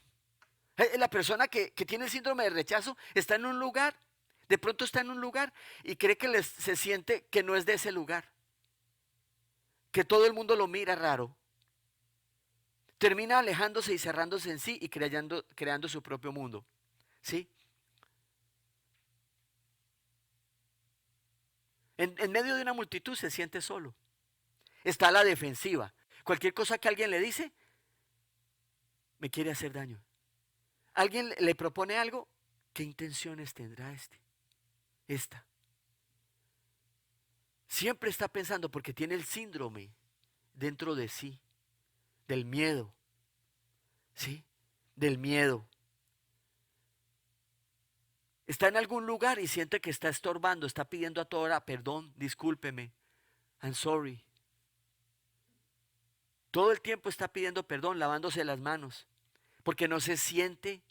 La persona que tiene el síndrome de rechazo está en un lugar, de pronto está en un lugar y cree que se siente que no es de ese lugar, que todo el mundo lo mira raro. Termina alejándose y cerrándose en sí y creando su propio mundo, ¿sí? En medio de una multitud se siente solo. Está a la defensiva. Cualquier cosa que alguien le dice, me quiere hacer daño. Alguien le propone algo, ¿qué intenciones tendrá esta? Siempre está pensando porque tiene el síndrome dentro de sí, del miedo, ¿sí? Del miedo. Está en algún lugar y siente que está estorbando, está pidiendo a toda hora, perdón, discúlpeme, I'm sorry. Todo el tiempo está pidiendo perdón, lavándose las manos, porque no se siente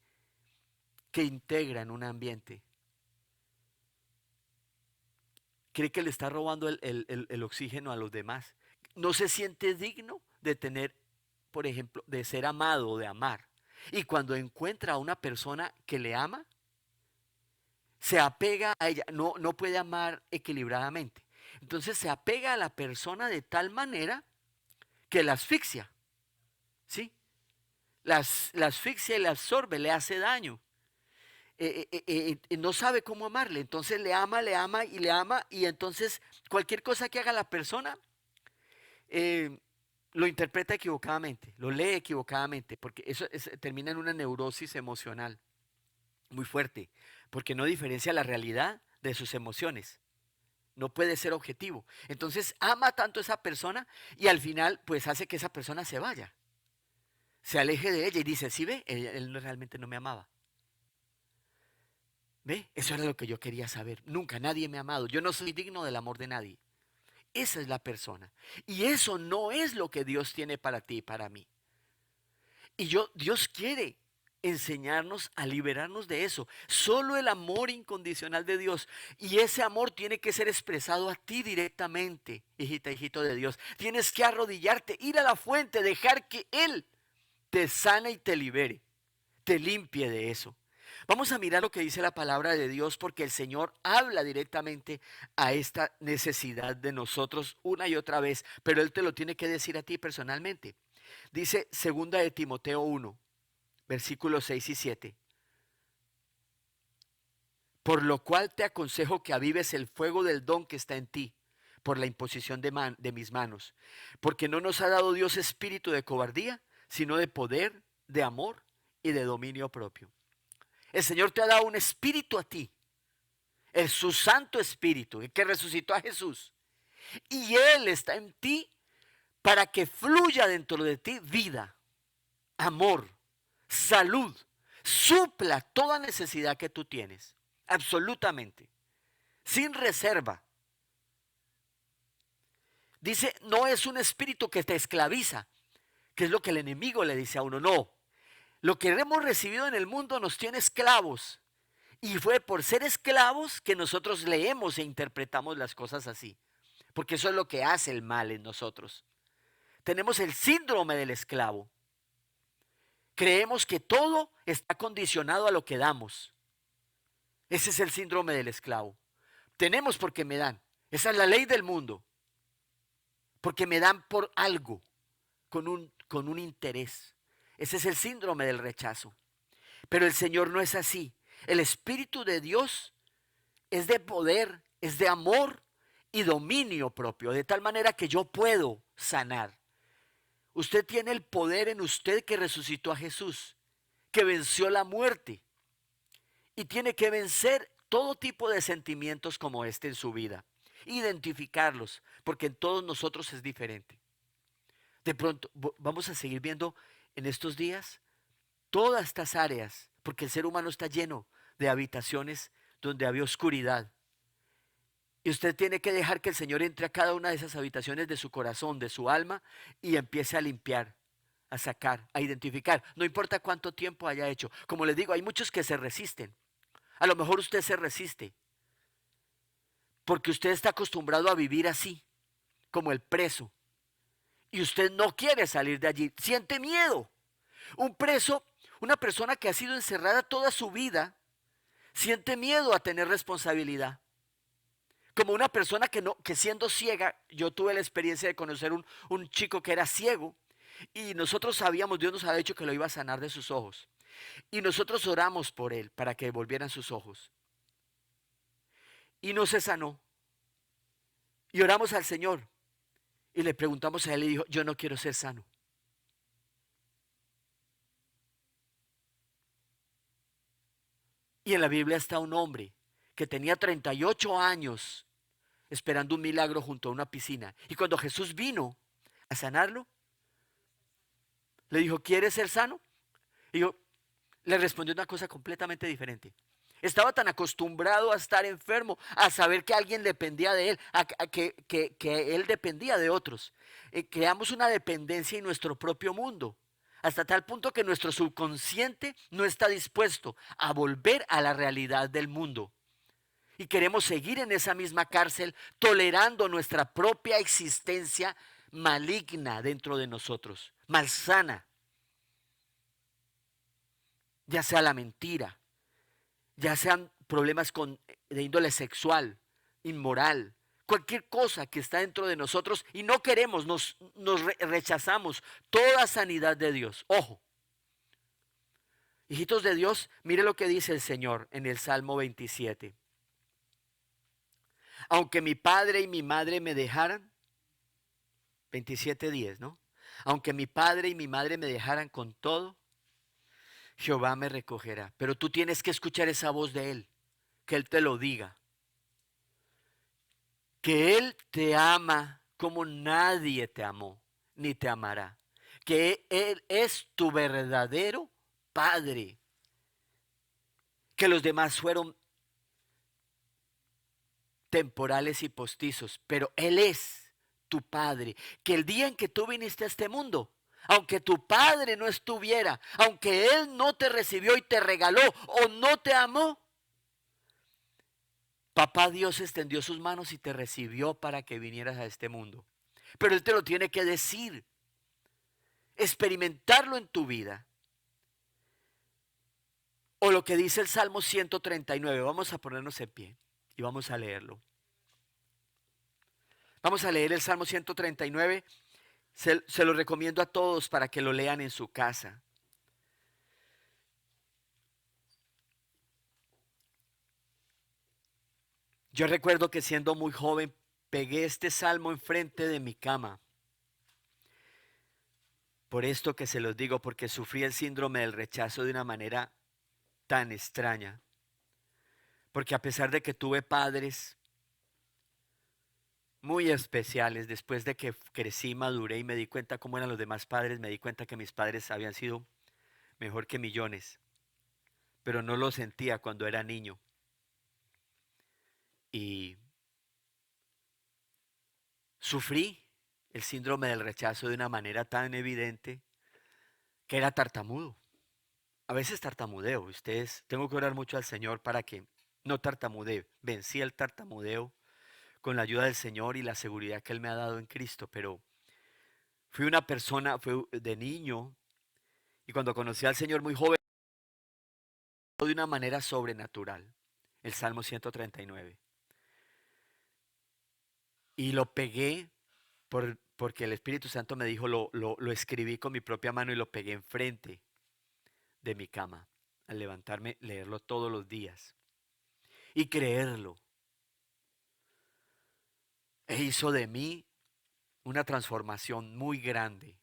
que integra en un ambiente. Cree que le está robando el oxígeno a los demás. No se siente digno de tener, por ejemplo, de ser amado o de amar. Y cuando encuentra a una persona que le ama, se apega a ella, no puede amar equilibradamente. Entonces se apega a la persona de tal manera que la asfixia, ¿sí? La asfixia y la absorbe, le hace daño. No sabe cómo amarle, entonces le ama y entonces cualquier cosa que haga la persona lo interpreta equivocadamente, lo lee equivocadamente, porque termina en una neurosis emocional muy fuerte, porque no diferencia la realidad de sus emociones. No puede ser objetivo. Entonces ama tanto a esa persona y al final pues hace que esa persona se vaya, se aleje de ella y dice, ¿sí ve? Él realmente no me amaba. ¿Ve? Eso era lo que yo quería saber. Nunca nadie me ha amado. Yo no soy digno del amor de nadie. Esa es la persona. Y eso no es lo que Dios tiene para ti y para mí. Y Dios quiere enseñarnos a liberarnos de eso. Solo el amor incondicional de Dios. Y ese amor tiene que ser expresado a ti directamente, hijita, hijito de Dios. Tienes que arrodillarte, ir a la fuente, dejar que Él te sane y te libere, te limpie de eso. Vamos a mirar lo que dice la palabra de Dios porque el Señor habla directamente a esta necesidad de nosotros una y otra vez, pero Él te lo tiene que decir a ti personalmente. Dice 2 de Timoteo 1, versículos 6 y 7. Por lo cual te aconsejo que avives el fuego del don que está en ti por la imposición de mis manos. Porque no nos ha dado Dios espíritu de cobardía, sino de poder, de amor y de dominio propio. El Señor te ha dado un espíritu a ti, su Santo Espíritu, el que resucitó a Jesús. Y Él está en ti para que fluya dentro de ti vida, amor, salud, supla toda necesidad que tú tienes, absolutamente, sin reserva. Dice, no es un espíritu que te esclaviza, que es lo que el enemigo le dice a uno, no. Lo que hemos recibido en el mundo nos tiene esclavos. Y fue por ser esclavos que nosotros leemos e interpretamos las cosas así. Porque eso es lo que hace el mal en nosotros. Tenemos el síndrome del esclavo. Creemos que todo está condicionado a lo que damos. Ese es el síndrome del esclavo. Tenemos porque me dan. Esa es la ley del mundo. Porque me dan por algo, con un interés. Ese es el síndrome del rechazo. Pero el Señor no es así. El Espíritu de Dios es de poder, es de amor y dominio propio, de tal manera que yo puedo sanar. Usted tiene el poder en usted que resucitó a Jesús, que venció la muerte y tiene que vencer todo tipo de sentimientos como este en su vida. Identificarlos, porque en todos nosotros es diferente. De pronto vamos a seguir viendo en estos días todas estas áreas, porque el ser humano está lleno de habitaciones donde había oscuridad. Y usted tiene que dejar que el Señor entre a cada una de esas habitaciones de su corazón, de su alma, y empiece a limpiar, a sacar, a identificar. No importa cuánto tiempo haya hecho. Como les digo, hay muchos que se resisten. A lo mejor usted se resiste, porque usted está acostumbrado a vivir así, como el preso. Y usted no quiere salir de allí, siente miedo. Un preso, una persona que ha sido encerrada toda su vida, siente miedo a tener responsabilidad. Como una persona que siendo ciega, yo tuve la experiencia de conocer un chico que era ciego y nosotros sabíamos, Dios nos había dicho que lo iba a sanar de sus ojos. Y nosotros oramos por él para que volvieran sus ojos. Y no se sanó. Y oramos al Señor y le preguntamos a él y dijo, yo no quiero ser sano. Y en la Biblia está un hombre que tenía 38 años esperando un milagro junto a una piscina. Y cuando Jesús vino a sanarlo, le dijo, ¿quieres ser sano? Y yo le respondió una cosa completamente diferente. Estaba tan acostumbrado a estar enfermo, a saber que alguien dependía de él, que él dependía de otros. Creamos una dependencia en nuestro propio mundo, hasta tal punto que nuestro subconsciente no está dispuesto a volver a la realidad del mundo. Y queremos seguir en esa misma cárcel, tolerando nuestra propia existencia maligna dentro de nosotros, malsana. Ya sea la mentira, ya sean problemas de índole sexual, inmoral, cualquier cosa que está dentro de nosotros y no queremos, rechazamos toda sanidad de Dios. Ojo, hijitos de Dios, mire lo que dice el Señor en el Salmo 27. Aunque mi padre y mi madre me dejaran, 27:10, ¿no? Aunque mi padre y mi madre me dejaran con todo, Jehová me recogerá. Pero tú tienes que escuchar esa voz de Él, que Él te lo diga. Que Él te ama como nadie te amó, ni te amará. Que Él es tu verdadero Padre. Que los demás fueron temporales y postizos, pero Él es tu Padre. Que el día en que tú viniste a este mundo, aunque tu padre no estuviera, aunque Él no te recibió y te regaló o no te amó, Papá Dios extendió sus manos y te recibió para que vinieras a este mundo. Pero Él te lo tiene que decir, experimentarlo en tu vida. O lo que dice el Salmo 139, vamos a ponernos en pie y vamos a leerlo. Vamos a leer el Salmo 139. Se lo recomiendo a todos para que lo lean en su casa. Yo recuerdo que siendo muy joven pegué este salmo enfrente de mi cama. Por esto que se los digo, porque sufrí el síndrome del rechazo de una manera tan extraña. Porque a pesar de que tuve padres muy especiales. Después de que crecí, maduré y me di cuenta cómo eran los demás padres, me di cuenta que mis padres habían sido mejor que millones, pero no lo sentía cuando era niño. Y sufrí el síndrome del rechazo de una manera tan evidente que era tartamudo. A veces tartamudeo. Ustedes, tengo que orar mucho al Señor para que no tartamudee. Vencí el tartamudeo con la ayuda del Señor y la seguridad que Él me ha dado en Cristo, pero fui una persona, fui de niño, y cuando conocí al Señor muy joven, de una manera sobrenatural. El Salmo 139. Y lo pegué porque el Espíritu Santo me dijo, lo escribí con mi propia mano y lo pegué enfrente de mi cama. Al levantarme, leerlo todos los días. Y creerlo. E hizo de mí una transformación muy grande.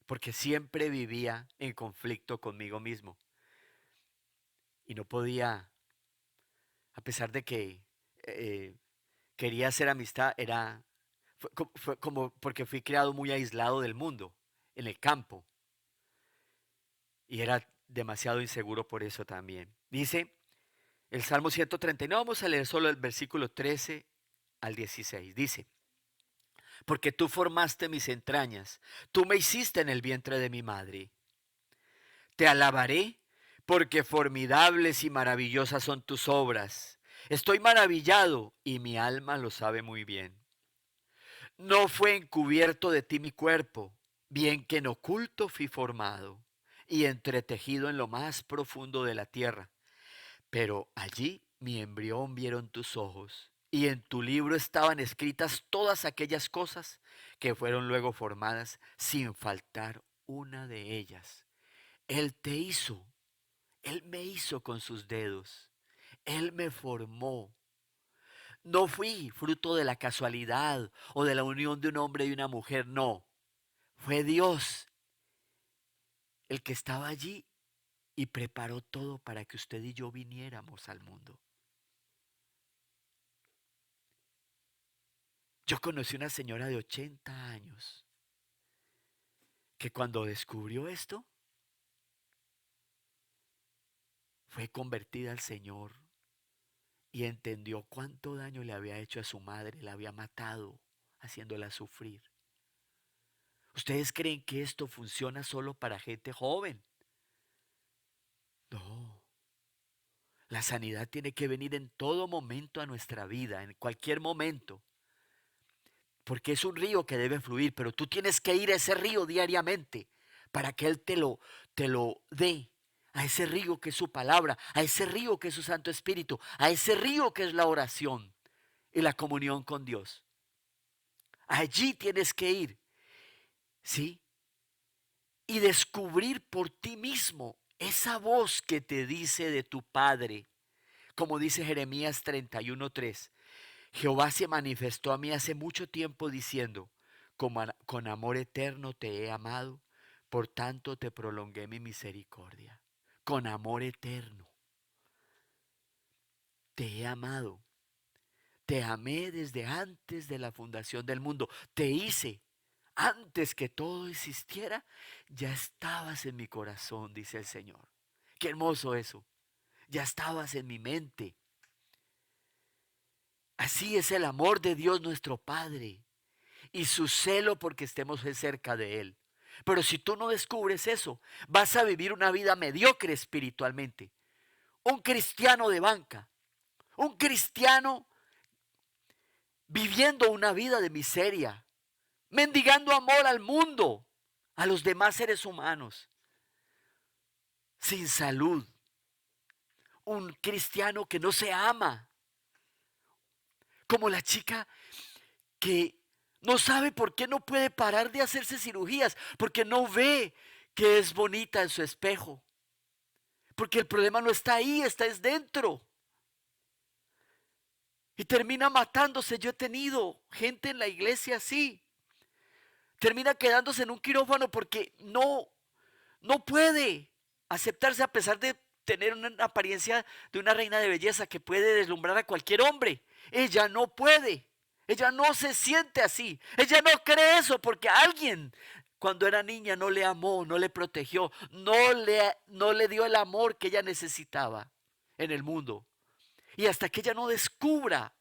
Porque siempre vivía en conflicto conmigo mismo. Y no podía, a pesar de que eh, quería hacer amistad, fue como porque fui criado muy aislado del mundo, en el campo, y era demasiado inseguro por eso también. Dice el Salmo 139, vamos a leer solo el versículo 13 al 16. Dice, porque tú formaste mis entrañas, tú me hiciste en el vientre de mi madre. Te alabaré porque formidables y maravillosas son tus obras. Estoy maravillado y mi alma lo sabe muy bien. No fue encubierto de ti mi cuerpo, bien que en oculto fui formado y entretejido en lo más profundo de la tierra. Pero allí mi embrión vieron tus ojos, y en tu libro estaban escritas todas aquellas cosas que fueron luego formadas, sin faltar una de ellas. Él te hizo, Él me hizo con sus dedos, Él me formó. No fui fruto de la casualidad o de la unión de un hombre y una mujer, no. Fue Dios el que estaba allí y preparó todo para que usted y yo viniéramos al mundo. Yo conocí una señora de 80 años que cuando descubrió esto fue convertida al Señor y entendió cuánto daño le había hecho a su madre, la había matado haciéndola sufrir. ¿Ustedes creen que esto funciona solo para gente joven? No. La sanidad tiene que venir en todo momento a nuestra vida, en cualquier momento. Porque es un río que debe fluir, pero tú tienes que ir a ese río diariamente para que Él te lo dé. A ese río que es su palabra, a ese río que es su Santo Espíritu, a ese río que es la oración y la comunión con Dios. Allí tienes que ir, ¿sí? Y descubrir por ti mismo esa voz que te dice de tu Padre. Como dice Jeremías 31:3. Jehová se manifestó a mí hace mucho tiempo diciendo, con amor eterno te he amado, por tanto te prolongué mi misericordia. Con amor eterno te he amado. Te amé desde antes de la fundación del mundo. Te hice antes que todo existiera. Ya estabas en mi corazón, dice el Señor. Qué hermoso eso. Ya estabas en mi mente. Así es el amor de Dios nuestro Padre y su celo porque estemos cerca de Él. Pero si tú no descubres eso, vas a vivir una vida mediocre espiritualmente. Un cristiano de banca, un cristiano viviendo una vida de miseria, mendigando amor al mundo, a los demás seres humanos, sin salud. Un cristiano que no se ama, como la chica que no sabe por qué no puede parar de hacerse cirugías, porque no ve que es bonita en su espejo. Porque el problema no está ahí, está es dentro. Y termina matándose. Yo he tenido gente en la iglesia así. Termina quedándose en un quirófano porque no puede aceptarse a pesar de tener una apariencia de una reina de belleza que puede deslumbrar a cualquier hombre. Ella no puede. Ella no se siente así. Ella no cree eso porque alguien cuando era niña no le amó, no le protegió, no le dio el amor que ella necesitaba en el mundo. Y hasta que ella no descubra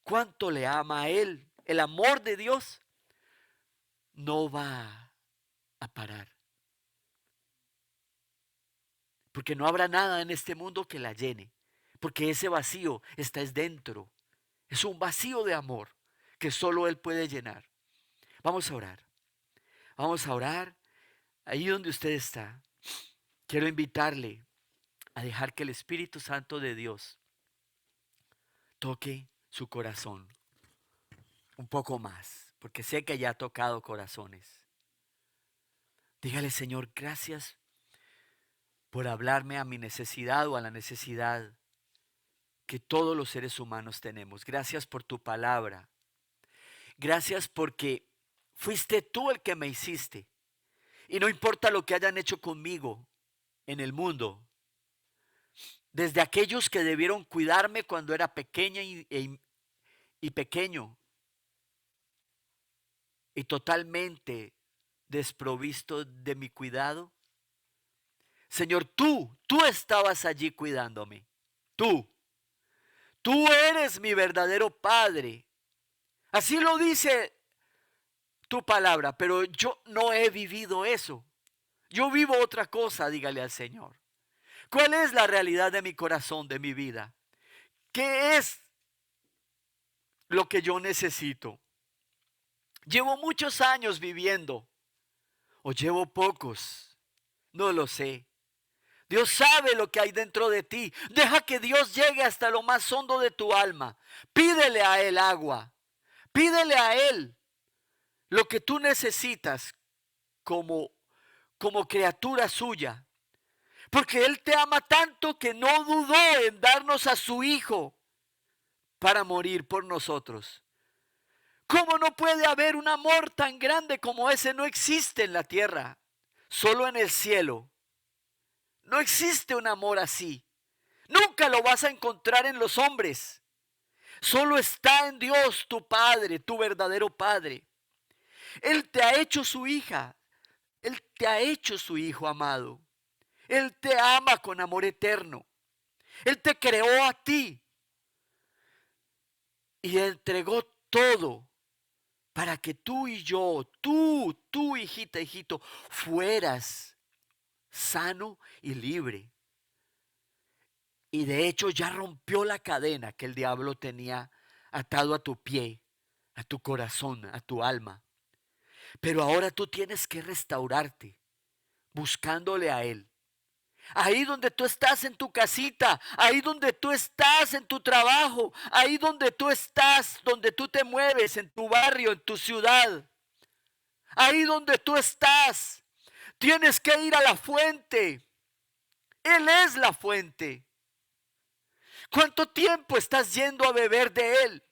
cuánto le ama a él, el amor de Dios, no va a parar. Porque no habrá nada en este mundo que la llene. Porque ese vacío está es dentro. Es un vacío de amor que solo Él puede llenar. Vamos a orar. Vamos a orar. Ahí donde usted está, quiero invitarle a dejar que el Espíritu Santo de Dios toque su corazón un poco más. Porque sé que ya ha tocado corazones. Dígale, Señor, gracias por hablarme a mi necesidad o a la necesidad que todos los seres humanos tenemos. Gracias por tu palabra. Gracias porque fuiste tú el que me hiciste. Y no importa lo que hayan hecho conmigo en el mundo. Desde aquellos que debieron cuidarme cuando era pequeña y pequeño. Y totalmente desprovisto de mi cuidado. Señor, tú estabas allí cuidándome. Tú eres mi verdadero Padre. Así lo dice tu palabra, pero yo no he vivido eso. Yo vivo otra cosa, dígale al Señor. ¿Cuál es la realidad de mi corazón, de mi vida? ¿Qué es lo que yo necesito? Llevo muchos años viviendo, o llevo pocos, no lo sé. Dios sabe lo que hay dentro de ti. Deja que Dios llegue hasta lo más hondo de tu alma. Pídele a Él agua. Pídele a Él lo que tú necesitas como criatura suya. Porque Él te ama tanto que no dudó en darnos a su Hijo para morir por nosotros. ¿Cómo no puede haber un amor tan grande como ese? No existe en la tierra, solo en el cielo. No existe un amor así. Nunca lo vas a encontrar en los hombres. Solo está en Dios, tu Padre, tu verdadero Padre. Él te ha hecho su hija. Él te ha hecho su hijo amado. Él te ama con amor eterno. Él te creó a ti y entregó todo para que tú y yo, tú hijita, hijito, fueras sano y libre. Y de hecho ya rompió la cadena que el diablo tenía atado a tu pie, a tu corazón, a tu alma. Pero ahora tú tienes que restaurarte buscándole a Él. Ahí donde tú estás en tu casita, ahí donde tú estás en tu trabajo, ahí donde tú estás, donde tú te mueves, en tu barrio, en tu ciudad. Ahí donde tú estás, tienes que ir a la fuente. Él es la fuente. ¿Cuánto tiempo estás yendo a beber de Él?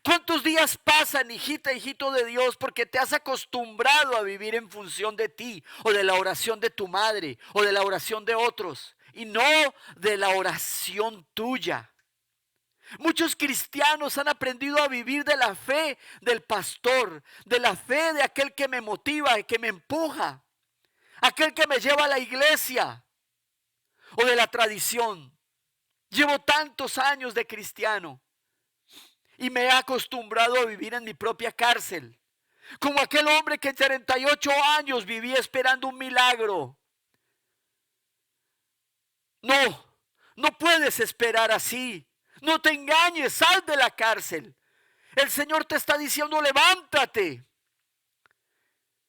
¿Cuántos días pasan, hijita, hijito de Dios, porque te has acostumbrado a vivir en función de ti, o de la oración de tu madre, o de la oración de otros, y no de la oración tuya? Muchos cristianos han aprendido a vivir de la fe del pastor, de la fe de aquel que me motiva y que me empuja, aquel que me lleva a la iglesia, o de la tradición. Llevo tantos años de cristiano y me he acostumbrado a vivir en mi propia cárcel. Como aquel hombre que en 38 años vivía esperando un milagro. No puedes esperar así. No te engañes, sal de la cárcel. El Señor te está diciendo, levántate,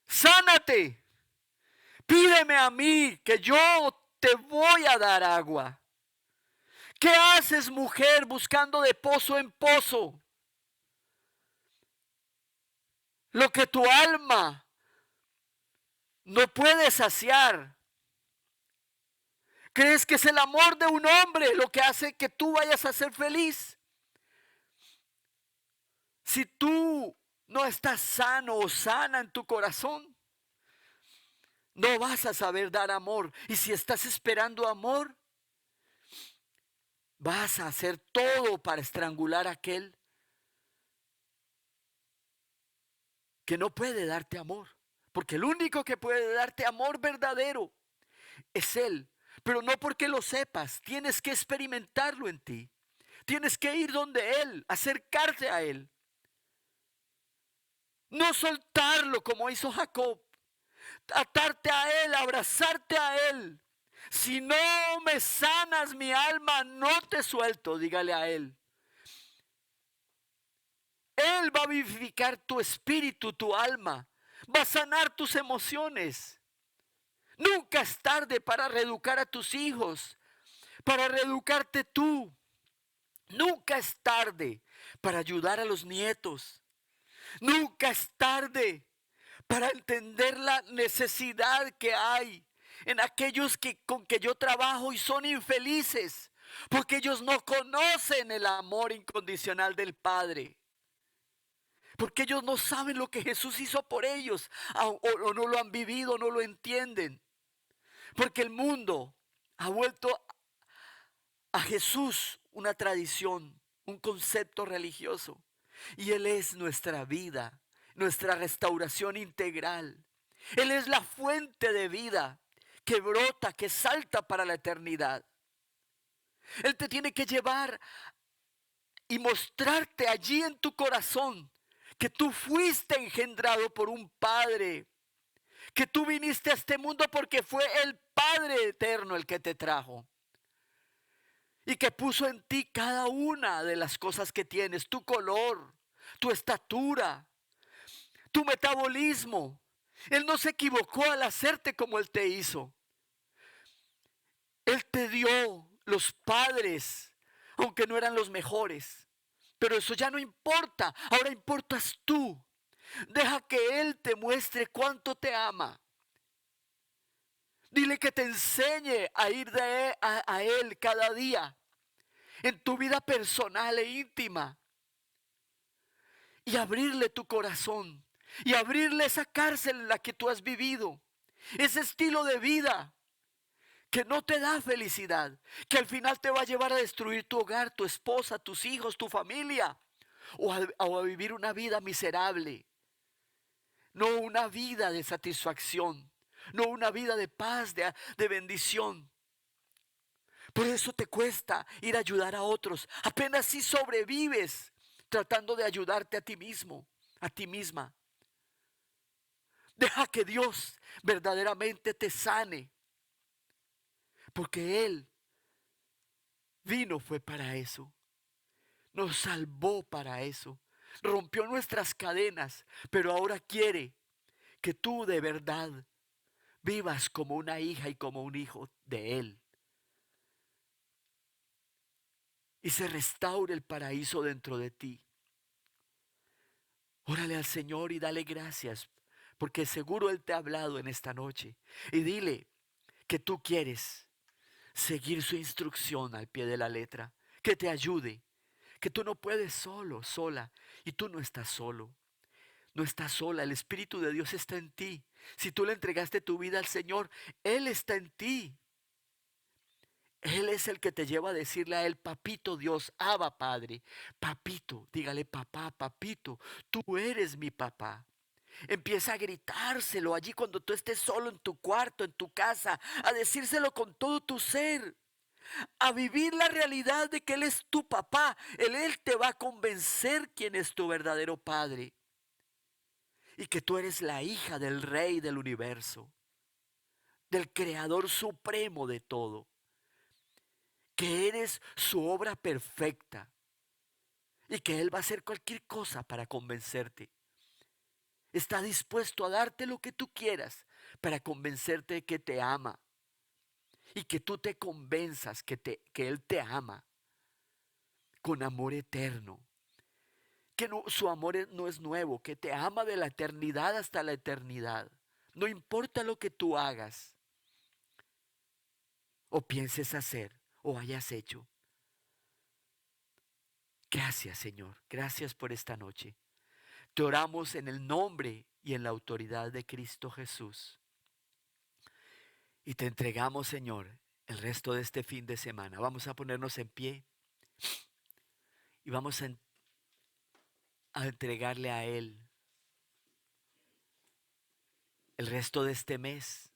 sánate, pídeme a mí que yo te voy a dar agua. ¿Qué haces, mujer, buscando de pozo en pozo lo que tu alma no puede saciar? ¿Crees que es el amor de un hombre lo que hace que tú vayas a ser feliz? Si tú no estás sano o sana en tu corazón, no vas a saber dar amor. Y si estás esperando amor, vas a hacer todo para estrangular a aquel que no puede darte amor, porque el único que puede darte amor verdadero es Él. Pero no porque lo sepas, tienes que experimentarlo en ti. Tienes que ir donde Él, acercarte a Él. No soltarlo como hizo Jacob, atarte a Él, abrazarte a Él. Si no me sanas mi alma, no te suelto, dígale a Él. Él va a vivificar tu espíritu, tu alma, va a sanar tus emociones. Nunca es tarde para reeducar a tus hijos, para reeducarte tú. Nunca es tarde para ayudar a los nietos. Nunca es tarde para entender la necesidad que hay en aquellos con que yo trabajo y son infelices, porque ellos no conocen el amor incondicional del Padre. Porque ellos no saben lo que Jesús hizo por ellos, o no lo han vivido, no lo entienden. Porque el mundo ha vuelto a Jesús una tradición, un concepto religioso. Y Él es nuestra vida, nuestra restauración integral. Él es la fuente de vida que brota, que salta para la eternidad. Él te tiene que llevar y mostrarte allí en tu corazón que tú fuiste engendrado por un Padre, que tú viniste a este mundo porque fue el Padre eterno el que te trajo. Y que puso en ti cada una de las cosas que tienes, tu color, tu estatura, tu metabolismo. Él no se equivocó al hacerte como Él te hizo. Él te dio los padres, aunque no eran los mejores. Pero eso ya no importa, ahora importas tú. Deja que Él te muestre cuánto te ama. Dile que te enseñe a ir a Él cada día, en tu vida personal e íntima. Y abrirle tu corazón, y abrirle esa cárcel en la que tú has vivido. Ese estilo de vida que no te da felicidad, que al final te va a llevar a destruir tu hogar, tu esposa, tus hijos, tu familia, o a vivir una vida miserable. No una vida de satisfacción, no una vida de paz, de bendición. Por eso te cuesta ir a ayudar a otros. Apenas si sobrevives tratando de ayudarte a ti mismo, a ti misma. Deja que Dios verdaderamente te sane. Porque Él fue para eso. Nos salvó para eso. Rompió nuestras cadenas, pero ahora quiere que tú de verdad vivas como una hija y como un hijo de Él. Y se restaure el paraíso dentro de ti. Órale al Señor y dale gracias, porque seguro Él te ha hablado en esta noche. Y dile que tú quieres seguir su instrucción al pie de la letra, que te ayude, que tú no puedes solo, sola, y tú no estás solo. No estás sola, el Espíritu de Dios está en ti. Si tú le entregaste tu vida al Señor, Él está en ti. Él es el que te lleva a decirle a Él, papito Dios, Abba Padre, papito, dígale papá, papito, tú eres mi papá. Empieza a gritárselo allí cuando tú estés solo en tu cuarto, en tu casa, a decírselo con todo tu ser, a vivir la realidad de que Él es tu papá. Él te va a convencer quién es tu verdadero padre y que tú eres la hija del Rey del universo, del Creador supremo de todo, que eres su obra perfecta y que Él va a hacer cualquier cosa para convencerte. Está dispuesto a darte lo que tú quieras para convencerte de que te ama y que tú te convenzas que Él te ama con amor eterno. Que no, su amor no es nuevo, que te ama de la eternidad hasta la eternidad. No importa lo que tú hagas o pienses hacer o hayas hecho. Gracias, Señor. Gracias por esta noche. Te oramos en el nombre y en la autoridad de Cristo Jesús. Y te entregamos, Señor, el resto de este fin de semana. Vamos a ponernos en pie y vamos a entregarle a Él el resto de este mes,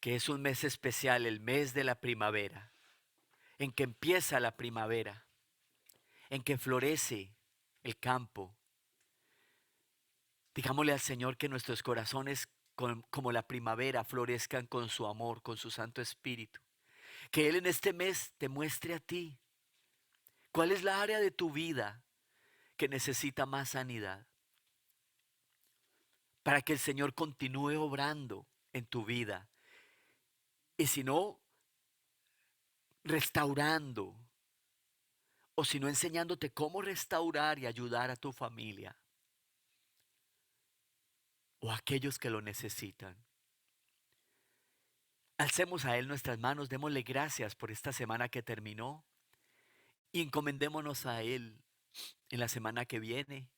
que es un mes especial, el mes de la primavera, en que empieza la primavera, en que florece el campo. Digámosle al Señor que nuestros corazones, como la primavera, florezcan con su amor, con su Santo Espíritu. Que Él en este mes te muestre a ti cuál es la área de tu vida que necesita más sanidad, para que el Señor continúe obrando en tu vida. Y si no, restaurando, o si no, enseñándote cómo restaurar y ayudar a tu familia o a aquellos que lo necesitan. Alcemos a Él nuestras manos, démosle gracias por esta semana que terminó y encomendémonos a Él en la semana que viene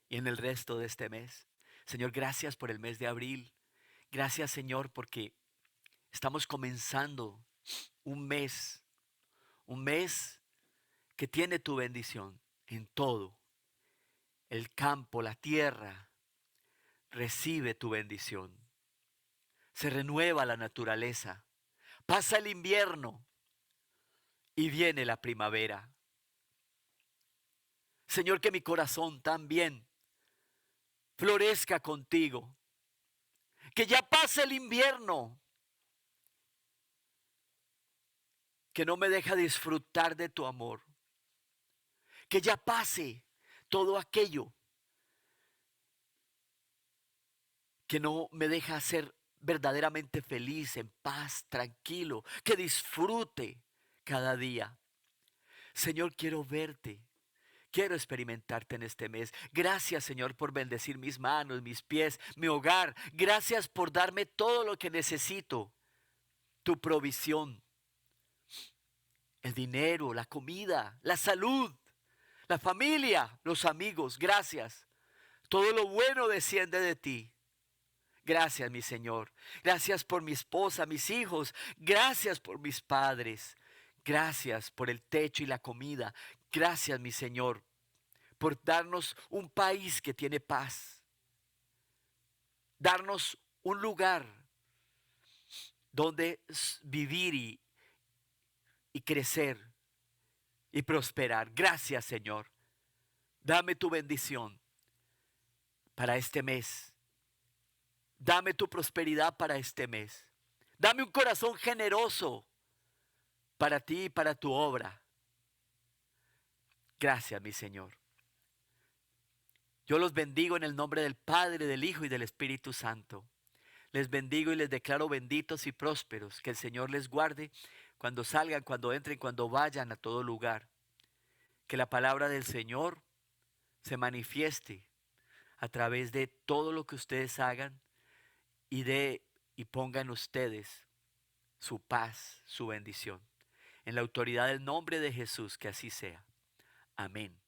y en el resto de este mes. Señor, gracias por el mes de abril. Gracias, Señor, porque estamos comenzando un mes que tiene tu bendición en todo. El campo, la tierra, recibe tu bendición. Se renueva la naturaleza. Pasa el invierno y viene la primavera. Señor, que mi corazón también florezca contigo. Que ya pase el invierno, que no me deja disfrutar de tu amor. Que ya pase todo aquello que no me deja ser verdaderamente feliz, en paz, tranquilo, que disfrute cada día. Señor, quiero verte. Quiero experimentarte en este mes. Gracias, Señor, por bendecir mis manos, mis pies, mi hogar. Gracias por darme todo lo que necesito. Tu provisión, el dinero, la comida, la salud, la familia, los amigos. Gracias. Todo lo bueno desciende de ti. Gracias, mi Señor. Gracias por mi esposa, mis hijos. Gracias por mis padres. Gracias por el techo y la comida. Gracias, mi Señor, por darnos un país que tiene paz. Darnos un lugar donde vivir y crecer y prosperar. Gracias, Señor. Dame tu bendición para este mes. Dame tu prosperidad para este mes. Dame un corazón generoso para ti y para tu obra. Gracias, mi Señor. Yo los bendigo en el nombre del Padre, del Hijo y del Espíritu Santo. Les bendigo y les declaro benditos y prósperos. Que el Señor les guarde cuando salgan, cuando entren, cuando vayan a todo lugar. Que la palabra del Señor se manifieste a través de todo lo que ustedes hagan y pongan ustedes su paz, su bendición. En la autoridad del nombre de Jesús, que así sea. Amén.